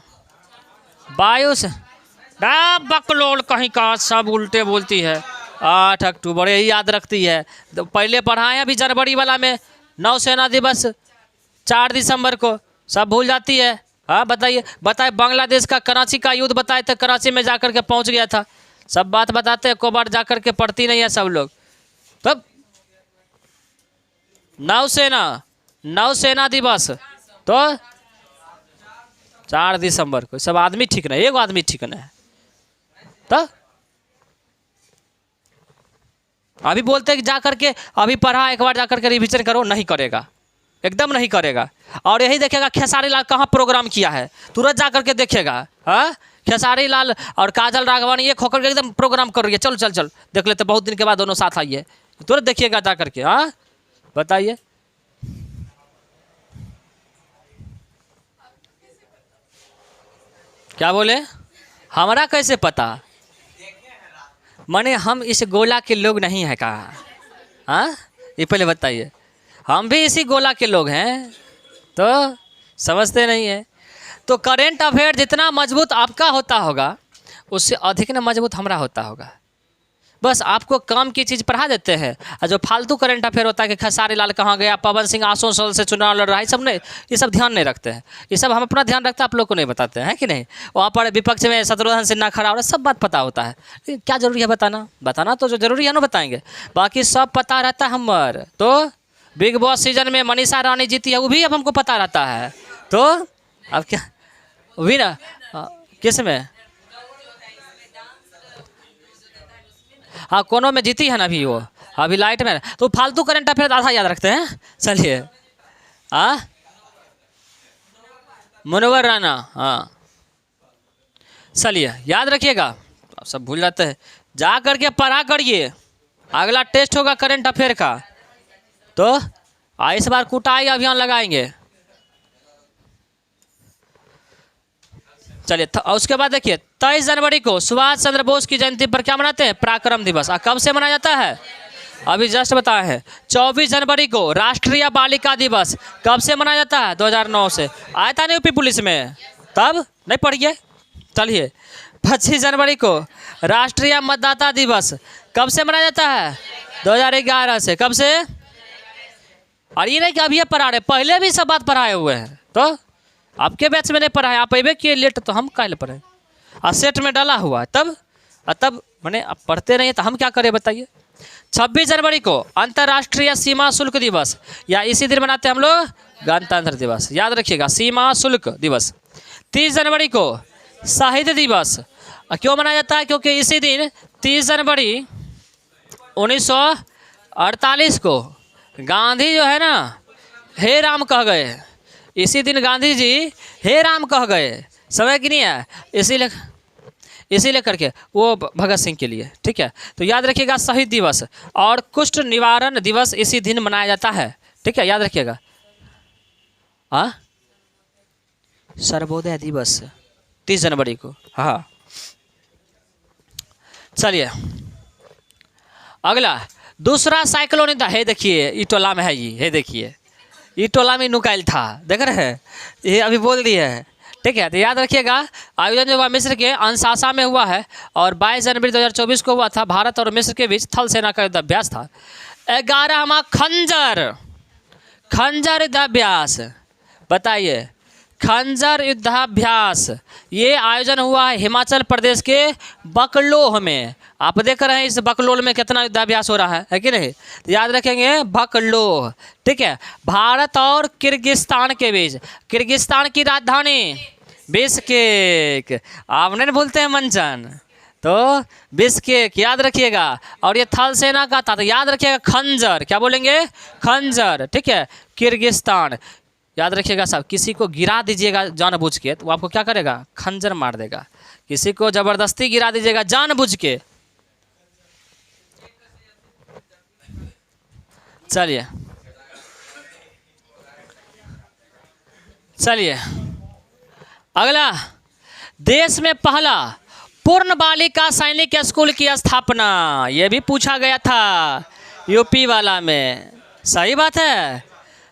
बकलोल कहीं का सब उल्टे बोलती है। 8 अक्टूबर यही याद रखती है। तो पहले पढ़ाए अभी जनवरी वाला में। नौसेना दिवस 4 दिसंबर को, सब भूल जाती है। हाँ बताइए, बताए बांग्लादेश का कराची का युद्ध बताए थे, कराची में जाकर के पहुंच गया था। सब बात बताते हैं, को बार जाकर के पढ़ती नहीं है सब लोग। तब नौसेना, नौसेना दिवस तो 4 दिसंबर को। सब आदमी ठीक नहीं, एगो आदमी ठीक नहीं है। तो अभी बोलते हैं कि जाकर के अभी पढ़ा, एक बार जाकर के रिवीजन करो, नहीं करेगा, एकदम नहीं करेगा। और यही देखेगा खेसारी लाल कहाँ प्रोग्राम किया है, तुरंत जाकर के देखेगा। हाँ, खेसारी लाल और काजल राघवानी एक होकर के एकदम प्रोग्राम कर रही है, चल चल चल देख लेते, बहुत दिन के बाद दोनों साथ आई है, तुरंत देखिएगा जाकर के। हाँ बताइए। क्या बोले? हमारा कैसे पता? माने हम इस गोला के लोग नहीं है कहा? हाँ ये पहले बताइए। हम भी इसी गोला के लोग हैं, तो समझते नहीं है। तो करेंट अफेयर जितना मजबूत आपका होता होगा, उससे अधिक न मजबूत हमारा होता होगा। बस आपको काम की चीज़ पढ़ा देते हैं, और जो फालतू करेंट अफेयर होता है कि खेसारी लाल कहाँ गया, पवन सिंह आसनसोल से चुनाव लड़ रहा है, सब नहीं, ये सब ध्यान नहीं रखते हैं। ये सब हम अपना ध्यान रखते हैं, आप लोग को नहीं बताते हैं कि नहीं। वहाँ पर विपक्ष में शत्रुघ्न सिन्हा खड़ा हो रहा है, सब बात पता होता है। क्या जरूरी है बताना? बताना तो जो जरूरी है ना बताएंगे, बाकी सब पता रहता है हमार। तो बिग बॉस सीजन में मनीषा रानी जीती है, वो भी अब हमको पता रहता है। तो अब क्या भी ना, किस में? हाँ कोनो में जीती है ना अभी, वो अभी लाइट में। तो फालतू करंट अफेयर आधा याद रखते हैं। चलिए मुनव्वर राणा, हाँ चलिए याद रखिएगा। आप सब भूल जाते हैं, जा करके पढ़ा करिए। अगला टेस्ट होगा करंट अफेयर का, तो इस बार कुटाई अभियान लगाएंगे। चलिए उसके बाद देखिए 23 जनवरी को सुभाष चंद्र बोस की जयंती पर क्या मनाते हैं? पराक्रम दिवस। कब से मनाया जाता है? अभी जस्ट बताए हैं। 24 जनवरी को राष्ट्रीय बालिका दिवस। कब से मनाया जाता है? 2009 से। आया था नहीं यूपी पुलिस में, तब नहीं पढ़िए। चलिए 25 जनवरी को राष्ट्रीय मतदाता दिवस। कब से मनाया जाता है? 2011 से। कब से? और ये नहीं कि अभी पढ़ा रहे, पहले भी सब बात पढ़ाए हुए हैं। तो आपके बैच में नहीं पढ़ाए, आप अबे किए लेट, तो हम काहे पढ़े? सेट में डाला हुआ है तब मैंने आप पढ़ते नहीं तो हम क्या करें बताइए। 26 जनवरी को अंतर्राष्ट्रीय सीमा शुल्क दिवस, या इसी दिन मनाते हैं हम लोग गणतंत्र दिवस। याद रखिएगा, सीमा शुल्क दिवस। 30 जनवरी को शहीद दिवस। क्यों मनाया जाता है? क्योंकि इसी दिन 30 जनवरी 1948 को गांधी जो है ना, हे राम कह गए। इसी दिन गांधी जी हे राम कह गए, समझ कि नहीं है? इसीलिए करके वो भगत सिंह के लिए, ठीक है। तो याद रखिएगा शहीद दिवस। और कुष्ठ निवारण दिवस इसी दिन मनाया जाता है, ठीक है, याद रखिएगा। सर्वोदय दिवस 30 जनवरी को। हाँ चलिए अगला दूसरा साइक्लोन था। हे देखिए ई टोला में है, ये देखिए ई टोला में नुकाइल था, देख रहे हैं, ये अभी बोल दिए है, ठीक है। तो याद रखिएगा आयोजन जो हुआ मिस्र के अंशासा में हुआ है, और 22 जनवरी 2024 को हुआ था। भारत और मिस्र के बीच थल सेना का युद्धाभ्यास था। 11वां खंजर युद्धाभ्यास। बताइए, खंजर युद्धाभ्यास ये आयोजन हुआ है हिमाचल प्रदेश के बकलोह में। आप देख रहे हैं इस बकलोल में कितना युद्धाभ्यास हो रहा है कि नहीं? तो याद रखेंगे बकलोह, ठीक है। भारत और किर्गिस्तान के बीच, किर्गिस्तान की राजधानी बिश्केक। आप नहीं भूलते हैं मंचन, तो बिस्केक याद रखिएगा। और ये थल सेना का था तो याद रखिएगा खंजर, क्या बोलेंगे, खंजर, ठीक है। किर्गिस्तान याद रखिएगा साहब, किसी को गिरा दीजिएगा जानबूझ के तो वो आपको क्या करेगा, खंजर मार देगा। किसी को जबरदस्ती गिरा दीजिएगा जानबूझ के। चलिए चलिए अगला, देश में पहला पूर्ण बालिका सैनिक स्कूल की स्थापना, यह भी पूछा गया था यूपी वाला में। सही बात है,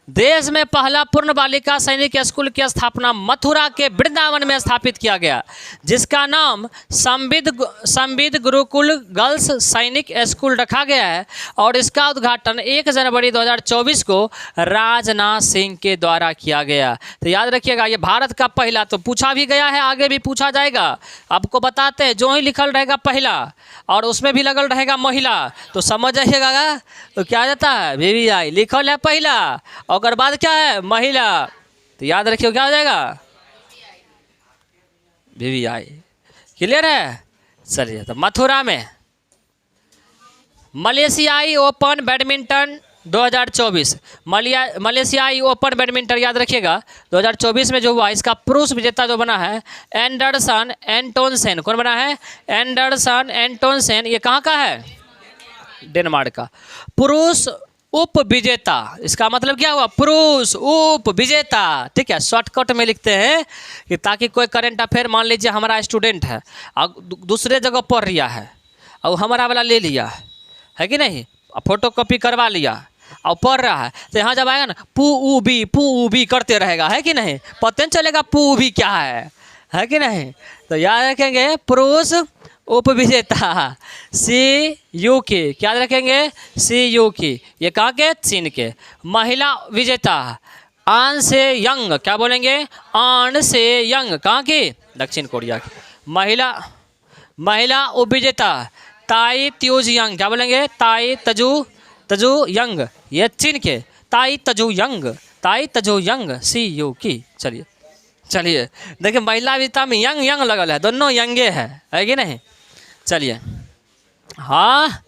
देश में पहला पूर्ण बालिका सैनिक स्कूल की स्थापना मथुरा के वृंदावन में स्थापित किया गया, जिसका नाम संविद गुरुकुल गर्ल्स सैनिक स्कूल रखा गया है। और इसका उद्घाटन 1 जनवरी 2024 को राजनाथ सिंह के द्वारा किया गया। तो याद रखिएगा ये भारत का पहला, तो पूछा भी गया है, आगे भी पूछा जाएगा। आपको बताते हैं, जो ही लिखल रहेगा पहला और उसमें भी लगल रहेगा महिला तो समझ जाइएगा तो क्या जाता है, VVI लिखल है पहला और बाद क्या है, महिला, तो याद रखिए क्या हो जाएगा, VVI। क्लियर है। चलिए, तो मथुरा में मलेशियाई ओपन बैडमिंटन 2024, मलेशियाई ओपन बैडमिंटन याद रखिएगा 2024 में जो हुआ, इसका पुरुष विजेता जो बना है एंडरसन एंटोनसेन। कौन बना है, एंडरसन एंटोनसेन। ये कहाँ का है, डेनमार्क का। पुरुष उप विजेता, इसका मतलब क्या हुआ, पुरुष उप विजेता, ठीक है। शॉर्टकट में लिखते हैं कि ताकि कोई करंट अफेयर, मान लीजिए हमारा स्टूडेंट है और दूसरे जगह पढ़ रहा है और हमारा वाला ले लिया है कि नहीं, फोटो कॉपी करवा लिया और पढ़ रहा है, तो यहाँ जब आएगा ना पू ऊ बी करते रहेगा, है कि नहीं, पता नहीं चलेगा पू भी क्या है कि नहीं। तो याद रखेंगे पुरुष उप विजेता CUK, क्या रखेंगे, CUK, ये कहाँ के, चीन के। महिला विजेता आन से यंग, क्या बोलेंगे, आन से यंग, कहाँ की, दक्षिण कोरिया की। महिला उप विजेता ताई त्यूज यंग, क्या बोलेंगे, ताई तजू यंग, ये चीन के। ताई तजू यंग CUK। चलिए देखिए, महिला विजेता में यंग लगल है, दोनों यंगे है कि नहीं। चलिए, हाँ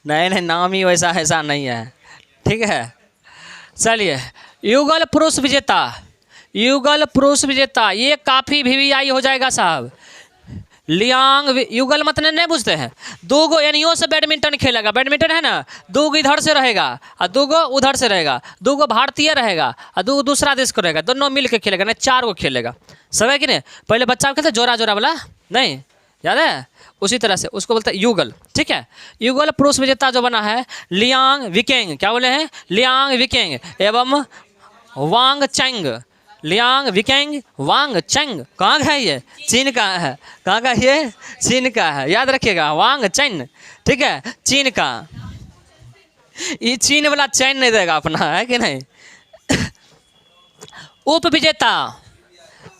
नहीं नाम ही वैसा ऐसा नहीं है, ठीक है। चलिए, युगल पुरुष विजेता, ये काफ़ी VVI हो जाएगा साहब। लियांग, युगल मतलब नहीं पूछते हैं, दो गो एनियो से बैडमिंटन खेलेगा, बैडमिंटन है ना, दो गो इधर से रहेगा और दो गो उधर से रहेगा, दो गो भारतीय रहेगा और दो दूसरा देश को रहेगा, दोनों मिल के खेलेगा, नहीं 4 गो खेलेगा, सब है कि नहीं। पहले बच्चा कहते जोरा वाला, नहीं याद है, उसी तरह से उसको बोलते हैं युगल, ठीक है। युगल पुरुष विजेता जो बना है लियांग विकेंग, क्या बोले हैं, लियांग विकेंग एवं वांग चेंग। लियांग विकेंग वांग चेंग, कहाँ का है ये, चीन का है। कहाँ का ये, चीन का है, याद रखिएगा, वांग चेंग, ठीक है, चीन का। ये चीन वाला चैन नहीं देगा अपना, है कि नहीं। उप विजेता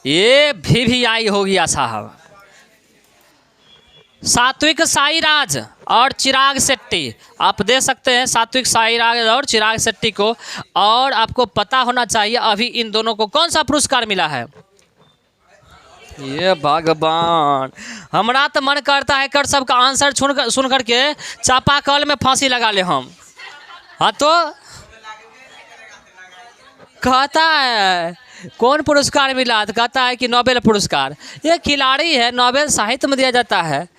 ये VVI हो गया साहब। सात्विक साईराज और चिराग शेट्टी, आप दे सकते हैं सात्विक साईराज और चिराग शेट्टी को। और आपको पता होना चाहिए अभी इन दोनों को कौन सा पुरस्कार मिला है। ये भगवान, हमारा तो मन करता है कर सबका आंसर सुन करके चापाकल में फांसी लगा ले हम। हाँ तो कहता है कौन पुरस्कार मिला, तो कहता है कि नोबेल पुरस्कार। ये खिलाड़ी है, नोबेल साहित्य में दिया जाता है।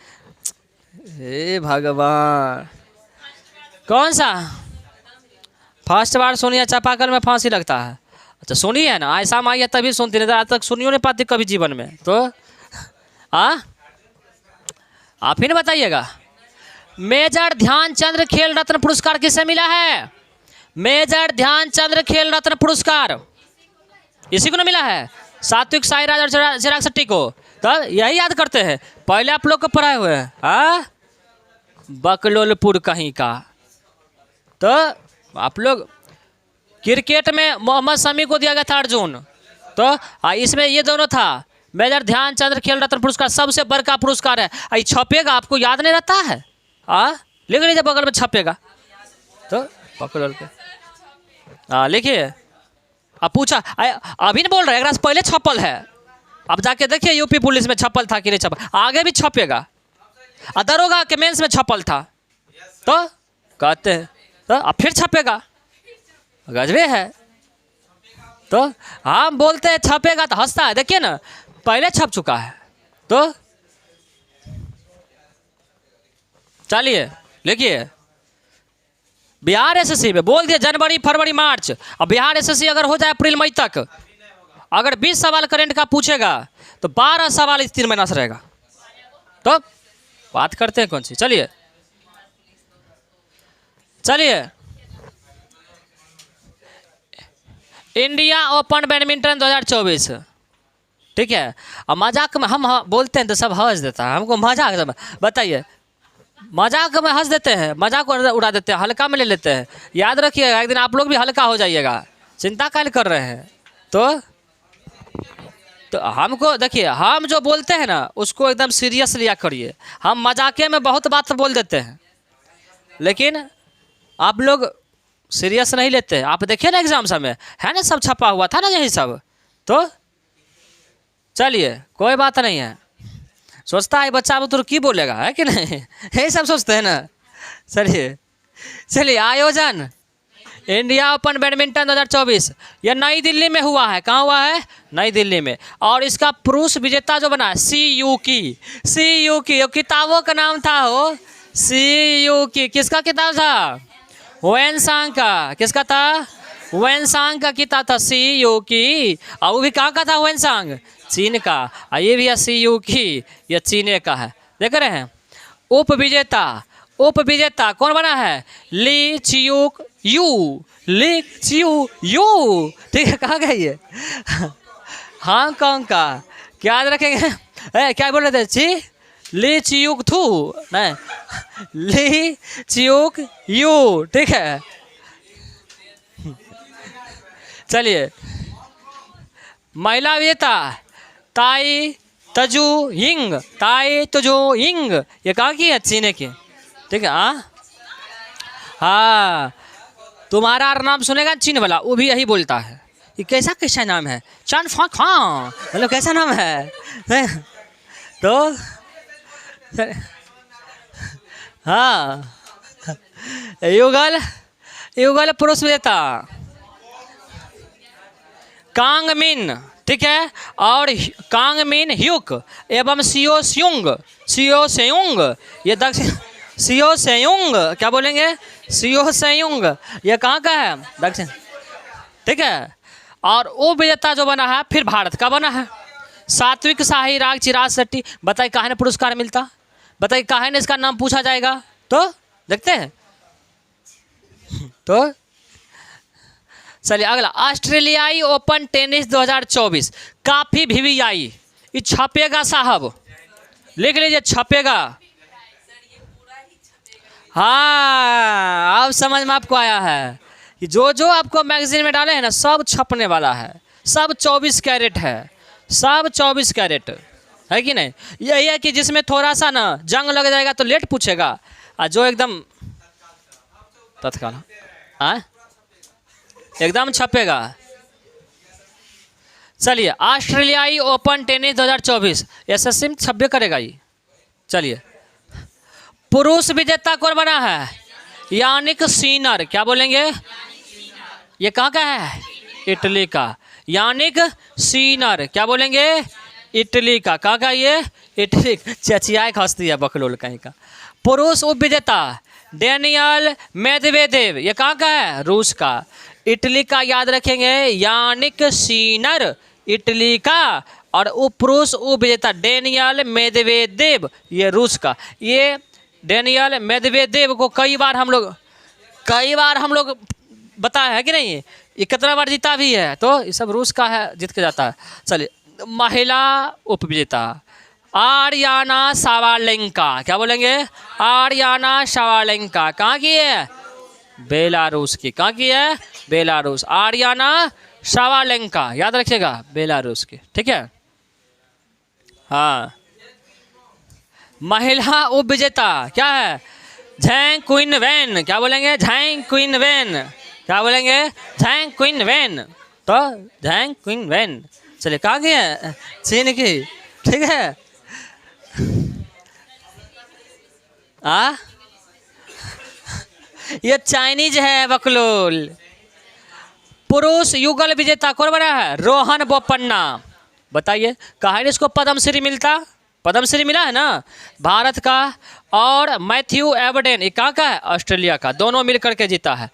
हे भगवान, कौन सा फर्स्ट बार सुनिए चापाकल में फांसी लगता है। अच्छा सुनी है ना, ऐसा माई है तभी सुनती, नहीं आज तक सुनियो नहीं पाती कभी जीवन में। तो आप ही नहीं बताइएगा। मेजर ध्यानचंद खेल रत्न पुरस्कार किसे मिला है, मेजर ध्यानचंद खेल रत्न पुरस्कार इसी को ना मिला है, सात्विक साईराज और चिराग शेट्टी को। तो यही याद करते हैं, पहले आप लोग को पढ़ाए हुए हैं। हाँ, बकलोलपुर कहीं का। तो आप लोग क्रिकेट में मोहम्मद शमी को दिया गया था अर्जुन, तो इसमें ये दोनों था। मेजर ध्यानचंद खेल रत्न पुरस्कार सबसे बड़का पुरस्कार है। आई छपेगा, आपको याद नहीं रहता है, लिख लीजिए बगल में छपेगा, तो पकड़ के लिखिए। अब पूछा अभी नहीं बोल रहे, अगर पहले छपल है अब जाके देखिए यूपी पुलिस में छपल था कि नहीं छपल, आगे भी छपेगा। दरोगा के मेंस में छपल था तो कहते हैं तो अब फिर छपेगा, गजबे है। तो हम बोलते हैं छपेगा तो हंसता है, देखिए ना पहले छप चुका है। तो चलिए लिखिए, बिहार एसएससी में बोल दिया जनवरी फरवरी मार्च। अब बिहार एसएससी अगर हो जाए अप्रैल मई तक, अगर 20 सवाल करंट का पूछेगा तो 12 सवाल इस 3 महीना से रहेगा। तो बात करते हैं कौन सी, चलिए चलिए। इंडिया ओपन बैडमिंटन 2024, ठीक है। अब मजाक में हम बोलते हैं तो सब हंस देता है, हमको मजाक, बताइए मजाक में हंस देते हैं, मजाक उड़ा देते हैं, हल्का में ले लेते हैं। याद रखिएगा एक दिन आप लोग भी हल्का हो जाइएगा, चिंता काहे कर रहे हैं। तो हमको देखिए, हम जो बोलते हैं ना उसको एकदम सीरियस लिया करिए। हम मजाके में बहुत बात बोल देते हैं, लेकिन आप लोग सीरियस नहीं लेते। आप देखिए ना एग्जाम समय है ना, सब छपा हुआ था ना यही सब। तो चलिए कोई बात नहीं है, सोचता है बच्चा बुतुर की बोलेगा, है कि नहीं, यही सब सोचते हैं ना। चलिए चलिए, आयोजन इंडिया ओपन बैडमिंटन 2024 यह नई दिल्ली में हुआ है। कहाँ हुआ है? नई दिल्ली में। और इसका पुरुष विजेता जो बना है CU की, किताबों का नाम था वो CU की। किसका किताब था? वेनसांग का। किसका था? वेनसांग का किताब था CU की। और वो भी कहाँ का था? वेनसांग, चीन का। और ये भी है CU की, यह चीन का है। देख रहे हैं। उप विजेता कौन बना है? ली चियूक यू, ठीक है। कहाँ गई ये? हांगकांग का। क्या याद रखेंगे? क्या बोल रहे थे? ली चियूक थू नहीं, ली चियूक यू, ठीक है। चलिए, महिला विजेता ताई तजू यिंग, ये कहाँ की है? चीन की, ठीक है। हाँ, तुम्हारा नाम सुनेगा चीन वाला, वो भी यही बोलता है। ये कैसा नाम है? चान फा खां, मतलब कैसा नाम है? तो हाँ, युगल पुरुष विजेता कांगमिन, ठीक है। और कांगमिन ह्यूक एवं सियो सेयुंग, ये दक्षिण सियो सेयुंग, क्या बोलेंगे? सियो सेयुंग, ये कहाँ का है? दक्षिण, ठीक है। और वो विजेता जो बना है फिर भारत का बना है, सात्विक साहिराग चिराग शेट्टी। बताइए काहे ने पुरस्कार मिलता? बताइए काहे ने इसका नाम पूछा जाएगा? तो देखते हैं। तो चलिए अगला, ऑस्ट्रेलियाई ओपन टेनिस 2024 काफी VVI, ये छपेगा साहब, लिख लीजिए, छपेगा। हाँ, अब समझ में आपको आया है कि जो आपको मैगजीन में डाले हैं ना सब छपने वाला है, सब 24 कैरेट है, सब 24 कैरेट है कि नहीं। यही है कि जिसमें थोड़ा सा ना जंग लग जाएगा तो लेट पूछेगा, और जो एकदम तत्काल एकदम छपेगा। चलिए, ऑस्ट्रेलियाई ओपन टेनिस 2024 एसएससी में 26 करेगा ये। चलिए, पुरुष विजेता कौन बना है? यानिक सीनर, क्या बोलेंगे? ये कहाँ का है? इटली का। यानिक सीनर, क्या बोलेंगे? इटली का। कहाँ का ये? इटली। चचियाए खसती है बकलोल कहीं का। पुरुष उप विजेता डेनियल मेदवेदेव, ये कहाँ का है? रूस का। इटली का याद रखेंगे, यानिक सीनर इटली का। और पुरुष उप विजेता डेनियल मेदवेदेव, ये रूस का। ये डेनियल मेदवेदेव को कई बार हम लोग बताया है कि नहीं, ये कितना बार जीता भी है। तो ये सब रूस का है, जीत के जाता है। चलिए, महिला उप विजेता आर्याना सावालेंका, क्या बोलेंगे? आर्याना सावालेंका। कहाँ की है? बेलारूस की। कहाँ की है? बेलारूस। आर्याना सावालेंका, याद रखिएगा, बेलारूस की, ठीक है। हाँ, महिला उप विजेता क्या है? झैंग क्विन वैन, क्या बोलेंगे? झैंग क्विन वैन, क्या बोलेंगे? Zheng Qinwen. तो झैंग क्विन वैन, चलिए कहाँ की है? चीन की, ठीक है। ये चाइनीज है बकलोल। पुरुष युगल विजेता कौन बना है? रोहन बोपन्ना। बताइए कहाँ इसको पद्मश्री मिलता? पद्मश्री मिला है ना भारत का। और मैथ्यू एबडेन, ये कहाँ का है? ऑस्ट्रेलिया का। दोनों मिलकर के जीता है।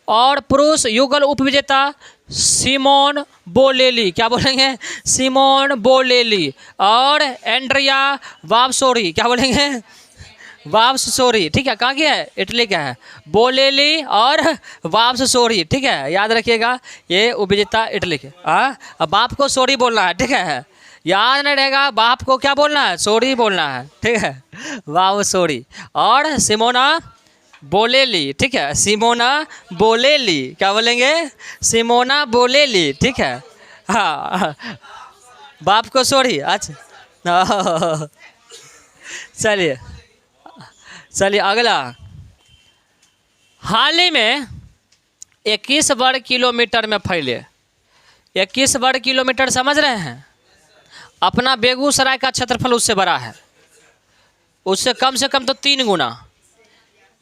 और पुरुष युगल उपविजेता सिमोन बोलेली, क्या बोलेंगे? Simone Bolelli. और एंड्रिया वावसोरी, क्या बोलेंगे? वावसोरी, ठीक है। कहाँ की है? इटली का है। बोलेली और वावसोरी, ठीक है, याद रखिएगा। ये उपविजेता इटली के। अब बाप को सॉरी बोलना है, ठीक है, याद नहीं रहेगा। बाप को क्या बोलना है? सॉरी बोलना है, ठीक है। वावसोरी। और सिमोना बोलेली, ठीक है, सिमोना बोलेली, क्या बोलेंगे? सिमोना बोलेली, ठीक है। हाँ, बाप को सॉरी। अच्छा चलिए चलिए अगला। हाल ही में 21 वर्ग किलोमीटर में फैले। 21 वर्ग किलोमीटर समझ रहे हैं? अपना बेगूसराय का क्षेत्रफल उससे बड़ा है, उससे कम से कम तो 3 गुना।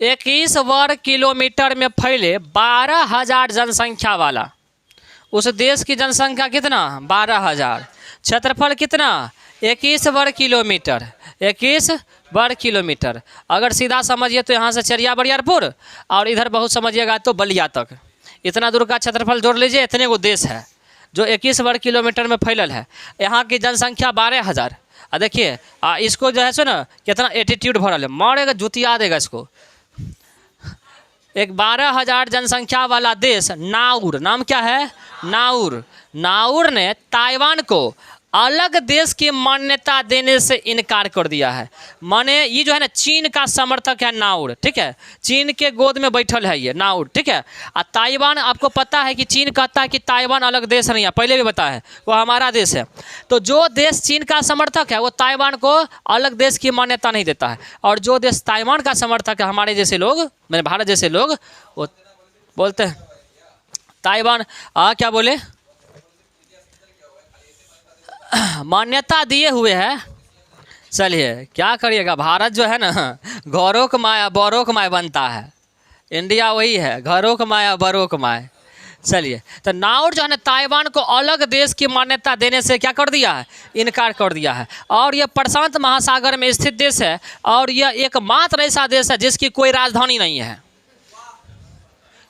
21 वर्ग किलोमीटर में फैले 12,000 जनसंख्या वाला उस देश की जनसंख्या कितना? 12,000। क्षेत्रफल कितना? 21 वर्ग किलोमीटर। 21 वर्ग किलोमीटर। अगर सीधा समझिए तो यहाँ से चरिया बरियारपुर और इधर बहुत समझिएगा तो बलिया तक, इतना दूर का क्षेत्रफल जोड़ लीजिए। इतने को देश है जो 21 वर्ग किलोमीटर में फैलल है। यहाँ की जनसंख्या 12,000। देखिए इसको जो है सो ना कितना एटीट्यूड भरल है, मारेगा जुतिया देगा इसको। एक 12,000 जनसंख्या वाला देश नाउर, नाम क्या है? नाउर। नाउर ने ताइवान को अलग देश की मान्यता देने से इनकार कर दिया है। माने ये जो है ना चीन का समर्थक है नाउर, ठीक है, चीन के गोद में बैठल है ये नाउर, ठीक है। और ताइवान, आपको पता है कि चीन कहता है कि ताइवान अलग देश नहीं है, पहले भी बताया है, वो हमारा देश है। तो जो देश चीन का समर्थक है वो ताइवान को अलग देश की मान्यता नहीं देता है। और जो देश ताइवान का समर्थक है, हमारे जैसे लोग, मेरे भारत जैसे लोग, वो बोलते हैं ताइवान क्या बोले, मान्यता दिए हुए है। चलिए क्या करिएगा, भारत जो है ना गौरों का माया बौरों का माया बनता है। इंडिया वही है, घरों का माया बरों का माया। चलिए तो नाउर जो है ना ताइवान को अलग देश की मान्यता देने से क्या कर दिया है? इनकार कर दिया है। और यह प्रशांत महासागर में स्थित देश है और यह एकमात्र ऐसा देश है जिसकी कोई राजधानी नहीं है।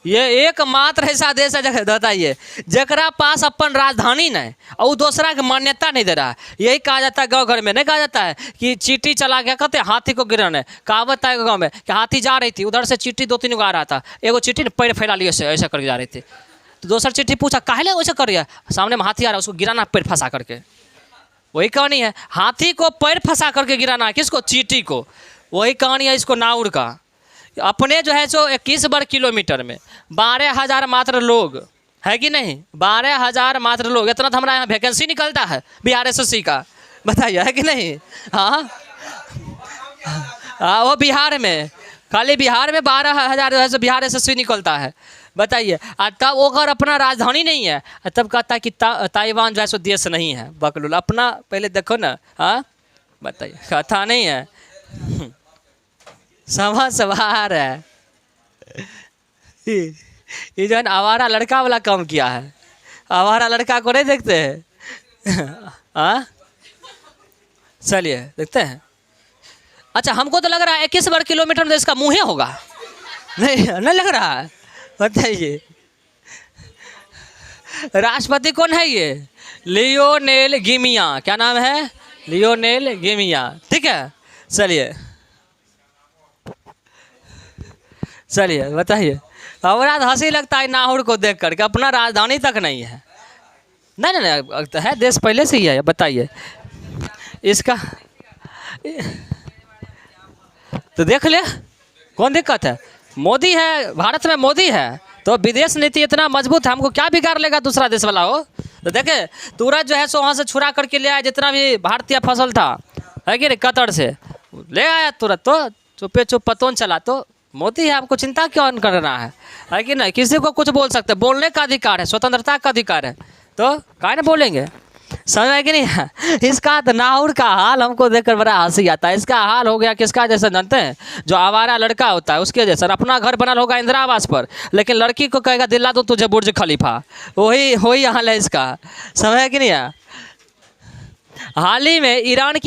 ये एकमात्र ऐसा देश है जगह बताइए जकरा पास अपन राजधानी नहीं और दूसरा की मान्यता नहीं दे रहा है। यही कहा जाता है, गांव घर में नहीं कहा जाता है कि चींटी चला गया, कहते हैं हाथी को गिराने। कहावत है गांव में कि हाथी जा रही थी, उधर से चींटी 2-3 गो आ रहा था, एगो चींटी ने पैर फैला लिए ऐसा करके जा रही थी। तो दूसरा चींटी पूछा काहे वैसे कर रही है? सामने में हाथी आ रहा है, उसको गिराना पैर फंसा करके। वही कहानी है, हाथी को पैर फंसा करके गिराना, किसको? चींटी को। वही कहानी है इसको नाउर का। अपने जो है सो 21 वर्ग किलोमीटर में 12,000 मात्र लोग है कि नहीं? 12,000 मात्र लोग। इतना तो हमारा यहाँ वैकेंसी निकलता है BRSSC का, बताइए है कि नहीं? हाँ वो बिहार में, खाली बिहार में 12,000 जो है सो BRSSC निकलता है, बताइए। तब वो अगर अपना राजधानी नहीं है तब कहता है कि ताइवान जो है सो देश नहीं है। बकलूल अपना पहले देखो ना। हाँ बताइए, कथा नहीं है समझ सवार है। ये जो है ना आवारा लड़का वाला काम किया है। आवारा लड़का को नहीं देखते हैं? हाँ चलिए देखते हैं। अच्छा हमको तो लग रहा है 21 वर्ग किलोमीटर में इसका मुँह होगा, नहीं नहीं लग रहा है? बताइए राष्ट्रपति कौन है ये? लियोनेल गिमिया। क्या नाम है? लियोनेल गिमिया, ठीक है। चलिए बताइए। हमारा हंसी लगता है नाहुर को देख करके, अपना राजधानी तक नहीं है। नहीं नहीं नहीं है, देश पहले से ही है। बताइए इसका तो देख ले, कौन दिक्कत है? मोदी है, भारत में मोदी है तो विदेश नीति इतना मजबूत है, हमको क्या बिगाड़ लेगा दूसरा देश वाला हो? तो देखे तुरंत जो है सो वहाँ से छुरा करके ले आया जितना भी भारतीय फसल था, है कि नहीं, कतर से ले आया तुरंत, तो चुपे चुप पतोन चला। तो मोदी है, हमको चिंता क्यों कर रहा है कि नहीं? किसी को कुछ बोल सकते, बोलने का अधिकार है, स्वतंत्रता का अधिकार है, तो काहे ना बोलेंगे। समझ में कि नहीं? इसका नाहुर का हाल हमको देखकर बड़ा हंसी आता है। इसका हाल हो गया किसका जैसा जानते हैं? जो आवारा लड़का होता है उसके जैसा। अपना घर बनल होगा इंदिरा आवास पर, लेकिन लड़की को कहेगा दिला दो तुझे बुर्ज खलीफा। वही हाल है इसका। समझ में कि नहीं? हाल ही में ईरान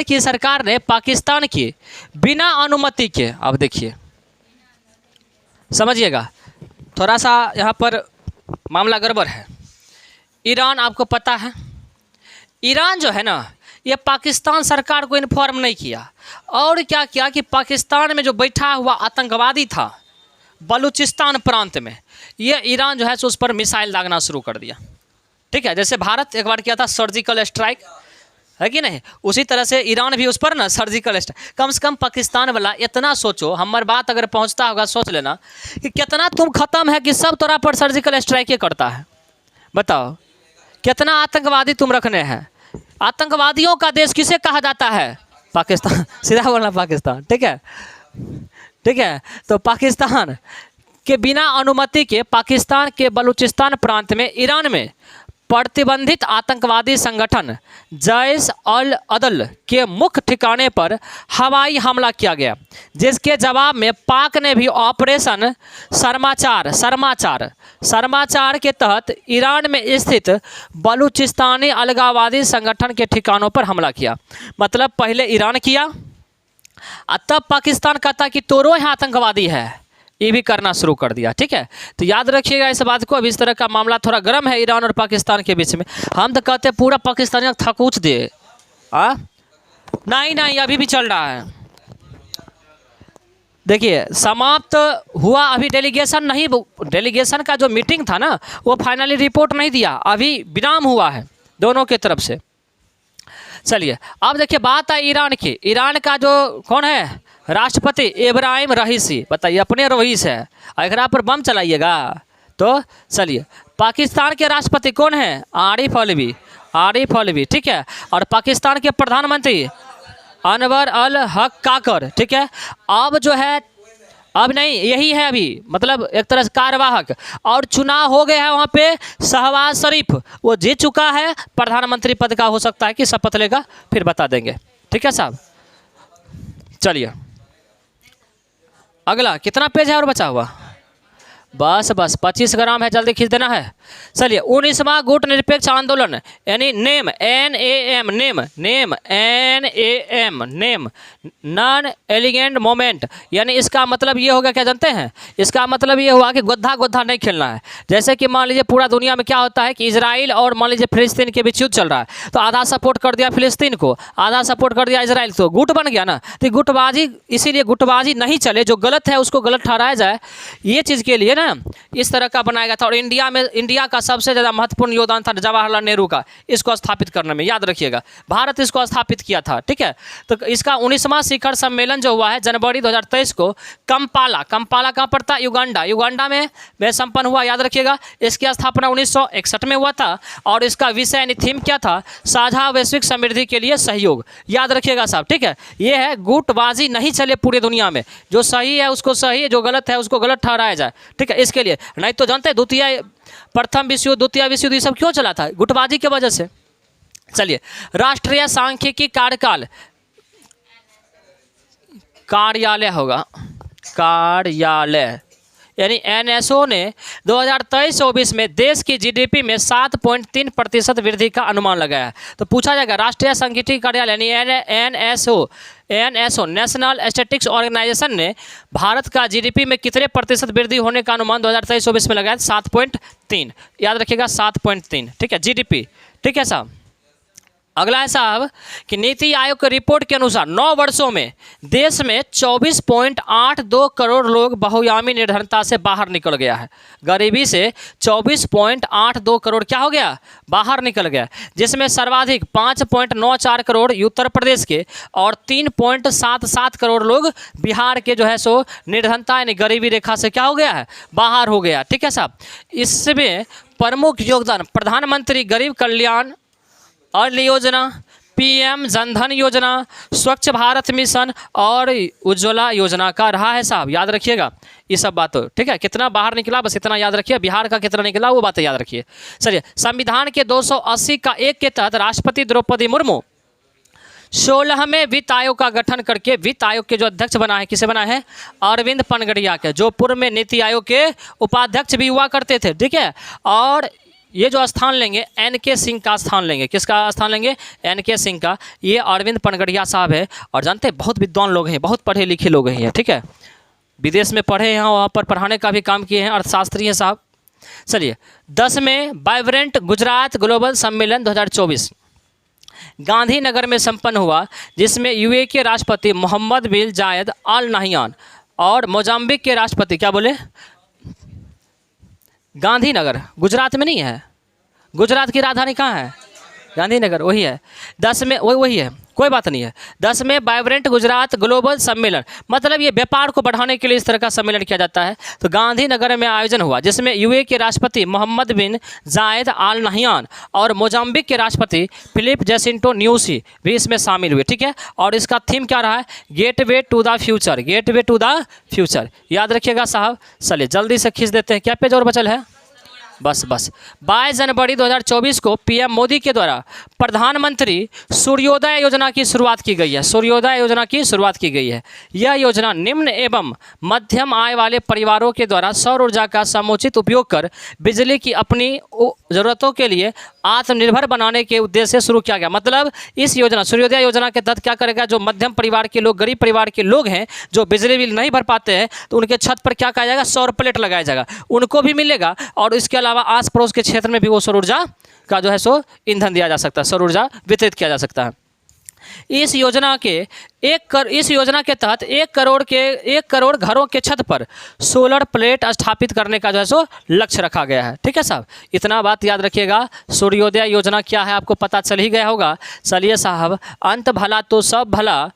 की सरकार ने पाकिस्तान की बिना अनुमति के, अब देखिए समझिएगा, थोड़ा सा यहाँ पर मामला गड़बड़ है। ईरान, आपको पता है ईरान जो है ना, ये पाकिस्तान सरकार को इन्फॉर्म नहीं किया। और क्या किया कि पाकिस्तान में जो बैठा हुआ आतंकवादी था बलूचिस्तान प्रांत में, ये ईरान जो है सो उस पर मिसाइल दागना शुरू कर दिया। ठीक है, जैसे भारत एक बार किया था सर्जिकल स्ट्राइक, है कि नहीं? उसी तरह से ईरान भी उस पर ना सर्जिकल स्ट्राइक। कम से कम पाकिस्तान वाला इतना सोचो, हमारी बात अगर पहुंचता होगा सोच लेना कि कितना तुम खत्म है कि सब तोरा पर सर्जिकल स्ट्राइक करता है। बताओ कितना आतंकवादी तुम रखने हैं। आतंकवादियों का देश किसे कहा जाता है? पाकिस्तान। सीधा बोलना पाकिस्तान। ठीक है। तो पाकिस्तान के बिना अनुमति के पाकिस्तान के बलूचिस्तान प्रांत में ईरान में प्रतिबंधित आतंकवादी संगठन जैश अल अदल के मुख्य ठिकाने पर हवाई हमला किया गया, जिसके जवाब में पाक ने भी ऑपरेशन शर्माचार के तहत ईरान में स्थित बलूचिस्तानी अलगाववादी संगठन के ठिकानों पर हमला किया। मतलब पहले ईरान किया और तब पाकिस्तान कहता कि तोरो यहाँ आतंकवादी है, ये भी करना शुरू कर दिया। ठीक है, तो याद रखिएगा इस बात को। अब इस तरह का मामला थोड़ा गर्म है ईरान और पाकिस्तान के बीच में। हम तो कहते हैं पूरा पाकिस्तानी थकूच दे। नहीं, अभी भी चल रहा है। देखिए समाप्त हुआ अभी डेलीगेशन का जो मीटिंग था ना, वो फाइनली रिपोर्ट नहीं दिया, अभी विराम हुआ है दोनों के तरफ से। चलिए अब देखिए बात है ईरान की। ईरान का जो कौन है राष्ट्रपति, इब्राहिम रईसी। बताइए अपने रईस है, अगर पर बम चलाइएगा तो। चलिए पाकिस्तान के राष्ट्रपति कौन है? आरिफ अलवी। ठीक है, और पाकिस्तान के प्रधानमंत्री अनवर अल हक काकर। ठीक है, अब जो है अब नहीं, यही है अभी, मतलब एक तरह से कार्यवाहक। और चुनाव हो गया है वहाँ पे शहबाज शरीफ, वो जीत चुका है। प्रधानमंत्री पद का हो सकता है कि शपथ लेगा, फिर बता देंगे। ठीक है साहब, चलिए अगला कितना पेज है और बचा हुआ? बस 25 ग्राम है, जल्दी खींच देना है। चलिए 19वां गुट निरपेक्ष आंदोलन यानी नेम नॉन एलिगेंट मोमेंट, यानी इसका मतलब ये होगा, क्या जानते हैं? इसका मतलब ये हुआ कि गोद्धा नहीं खेलना है। जैसे कि मान लीजिए पूरा दुनिया में क्या होता है कि इजराइल और मान लीजिए फिलिस्तीन के बीच युद्ध चल रहा है, तो आधा सपोर्ट कर दिया फिलिस्तीन को, आधा सपोर्ट कर दिया इजराइल, तो गुट बन गया ना। तो गुटबाजी, इसीलिए गुटबाजी नहीं चले, जो गलत है उसको गलत ठहराया जाए, ये चीज़ के लिए ना इस तरह का बनाया गया था। और इंडिया का सबसे ज़्यादा महत्वपूर्ण योगदान था जवाहरलाल नेहरू का, इसको स्थापित करने में। याद रखिएगा भारत इसको स्थापित किया था। ठीक है, तो इसका 19वां शिखर सम्मेलन जो हुआ है जनवरी 2023 को कंपाला कहाँ पर था? युगांडा में संपन्न हुआ। याद रखिएगा इसकी स्थापना 1961 में हुआ था और इसका विषय यानी थीम क्या था? साझा वैश्विक समृद्धि के लिए सहयोग। याद रखिएगा साहब। ठीक है, ये है गुटबाजी नहीं चले पूरी दुनिया में, जो सही है उसको सही, जो गलत है उसको गलत ठहराया जाए। ठीक है, इसके लिए नहीं तो जानते प्रथम विश्व युद्ध, द्वितीय विश्व युद्ध, ये सब क्यों चला था? गुटबाजी की वजह से। चलिए राष्ट्रीय सांख्यिकी कार्यालय होगा, कार्यालय यानी NSO ने 2023-24 में देश की GDP में 7.3% वृद्धि का अनुमान लगाया है। तो पूछा जाएगा राष्ट्रीय सांख्यिकी कार्यालय यानी NSO नेशनल स्टैटिस्टिक्स ऑर्गेनाइजेशन ने भारत का GDP में कितने प्रतिशत वृद्धि होने का अनुमान 2023-24 में लगाया? 7.3। याद रखिएगा 7.3। ठीक है GDP। ठीक है साहब, अगला है साहब कि नीति आयोग की रिपोर्ट के अनुसार 9 वर्षों में देश में 24.82 करोड़ लोग बहुआयामी निर्धनता से बाहर निकल गया है। गरीबी से 24.82 करोड़ क्या हो गया? बाहर निकल गया, जिसमें सर्वाधिक 5.94 करोड़ उत्तर प्रदेश के और 3.77 करोड़ लोग बिहार के जो है सो निर्धनता यानी गरीबी रेखा से क्या हो गया है? बाहर हो गया। ठीक है साहब, इसमें प्रमुख योगदान प्रधानमंत्री गरीब कल्याण अन्न योजना, पीएम जनधन योजना, स्वच्छ भारत मिशन और उज्ज्वला योजना का रहा है साहब, याद रखिएगा ये सब बातों, ठीक है। कितना बाहर निकला बस इतना याद रखिए, बिहार का कितना निकला वो बातें याद रखिए। चलिए, संविधान के 280 का 1 के तहत राष्ट्रपति द्रौपदी मुर्मू 16वें वित्त आयोग का गठन करके वित्त आयोग के जो अध्यक्ष बना है, किसे बना है? अरविंद पनगड़िया के, जो पूर्व में नीति आयोग के उपाध्यक्ष भी हुआ करते थे, ठीक है। और ये जो स्थान लेंगे एन.के. सिंह का स्थान लेंगे, किसका स्थान लेंगे? एन.के. सिंह का। ये अरविंद पनगड़िया साहब है, और जानते हैं बहुत विद्वान लोग हैं, बहुत पढ़े लिखे लोग हैं, ठीक है। विदेश में पढ़े हैं, वहाँ पर पढ़ाने का भी काम किए हैं, अर्थशास्त्री हैं साहब। चलिए, 10वें वाइब्रेंट गुजरात ग्लोबल सम्मेलन 2024 गांधीनगर में संपन्न हुआ, जिसमें यूएई के राष्ट्रपति मोहम्मद बिन जायद अल नाहियान और मोजाम्बिक के राष्ट्रपति, क्या बोले? गांधीनगर गुजरात में नहीं है, गुजरात की राजधानी कहाँ है? गांधीनगर, वही है। 10वें वही है, कोई बात नहीं है। 10वें वाइब्रेंट गुजरात ग्लोबल सम्मेलन, मतलब ये व्यापार को बढ़ाने के लिए इस तरह का सम्मेलन किया जाता है। तो गांधीनगर में आयोजन हुआ, जिसमें यूएई के राष्ट्रपति मोहम्मद बिन जायद अल नाहियान और मोजाम्बिक के राष्ट्रपति फिलिप जैसिंटो न्यूसी भी इसमें शामिल हुए, ठीक है। और इसका थीम क्या रहा है? Gateway to the future, gateway to the future, याद रखिएगा साहब। चलिए जल्दी से खींच देते हैं, क्या पेज और बचल है? बस 22 जनवरी 2024 को पीएम मोदी के द्वारा प्रधानमंत्री सूर्योदय योजना की शुरुआत की गई है। सूर्योदय योजना की शुरुआत की गई है। यह योजना निम्न एवं मध्यम आय वाले परिवारों के द्वारा सौर ऊर्जा का समुचित उपयोग कर बिजली की अपनी ज़रूरतों के लिए आत्मनिर्भर बनाने के उद्देश्य से शुरू किया गया। मतलब इस योजना, सूर्योदय योजना के तहत क्या करेगा? जो मध्यम परिवार के लोग, गरीब परिवार के लोग हैं, जो बिजली बिल नहीं भर पाते हैं, तो उनके छत पर क्या किया जाएगा? सौर प्लेट लगाया जाएगा, उनको भी मिलेगा। और इसके अलावा आस पड़ोस के क्षेत्र में भी वो सौर ऊर्जा का जो है सो ईंधन दिया जा सकता है, सौर ऊर्जा वितरित किया जा सकता है। इस योजना के तहत 1 करोड़ घरों के छत पर सोलर प्लेट स्थापित करने का जो है सो लक्ष्य रखा गया है, ठीक है साहब। इतना बात याद रखिएगा। सूर्योदय योजना क्या है आपको पता चल ही गया होगा। चलिए साहब, अंत भला तो सब भला।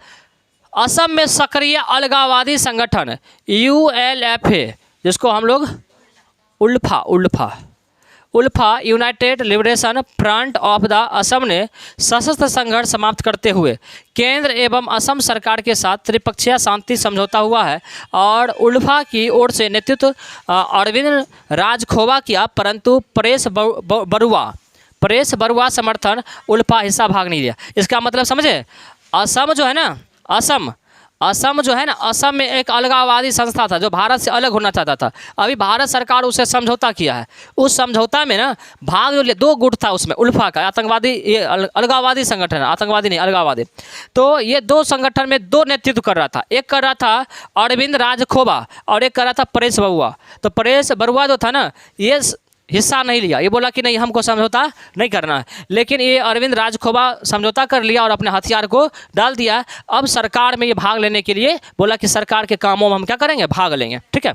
असम में सक्रिय अलगाववादी संगठन ULFA, जिसको हम लोग ULFA United Liberation Front of the Assam ने सशस्त्र संघर्ष समाप्त करते हुए केंद्र एवं असम सरकार के साथ त्रिपक्षीय शांति समझौता हुआ है। और उल्फा की ओर से नेतृत्व अरविंद राजखोवा किया, परंतु परेश बरुआ समर्थन उल्फा हिस्सा भाग नहीं लिया। इसका मतलब समझे? असम जो है ना, असम जो है ना, असम में एक अलगाववादी संस्था था जो भारत से अलग होना चाहता था। अभी भारत सरकार उससे समझौता किया है। उस समझौता में ना भाग जो 2 गुट था उसमें, उल्फा का आतंकवादी, ये अलगाववादी संगठन है, आतंकवादी नहीं अलगाववादी। तो ये 2 संगठन में 2 नेतृत्व कर रहा था। एक कर रहा था अरविंद राजखोवा और एक कर रहा था परेश बरुआ। तो परेश बरुआ जो था ना, ये हिस्सा नहीं लिया, ये बोला कि नहीं हमको समझौता नहीं करना है। लेकिन ये अरविंद राजखोवा समझौता कर लिया और अपने हथियार को डाल दिया। अब सरकार में ये भाग लेने के लिए बोला कि सरकार के कामों में हम क्या करेंगे? भाग लेंगे, ठीक है।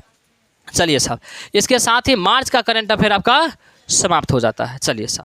चलिए साहब, इसके साथ ही मार्च का करंट अफेयर आपका समाप्त हो जाता है। चलिए साहब।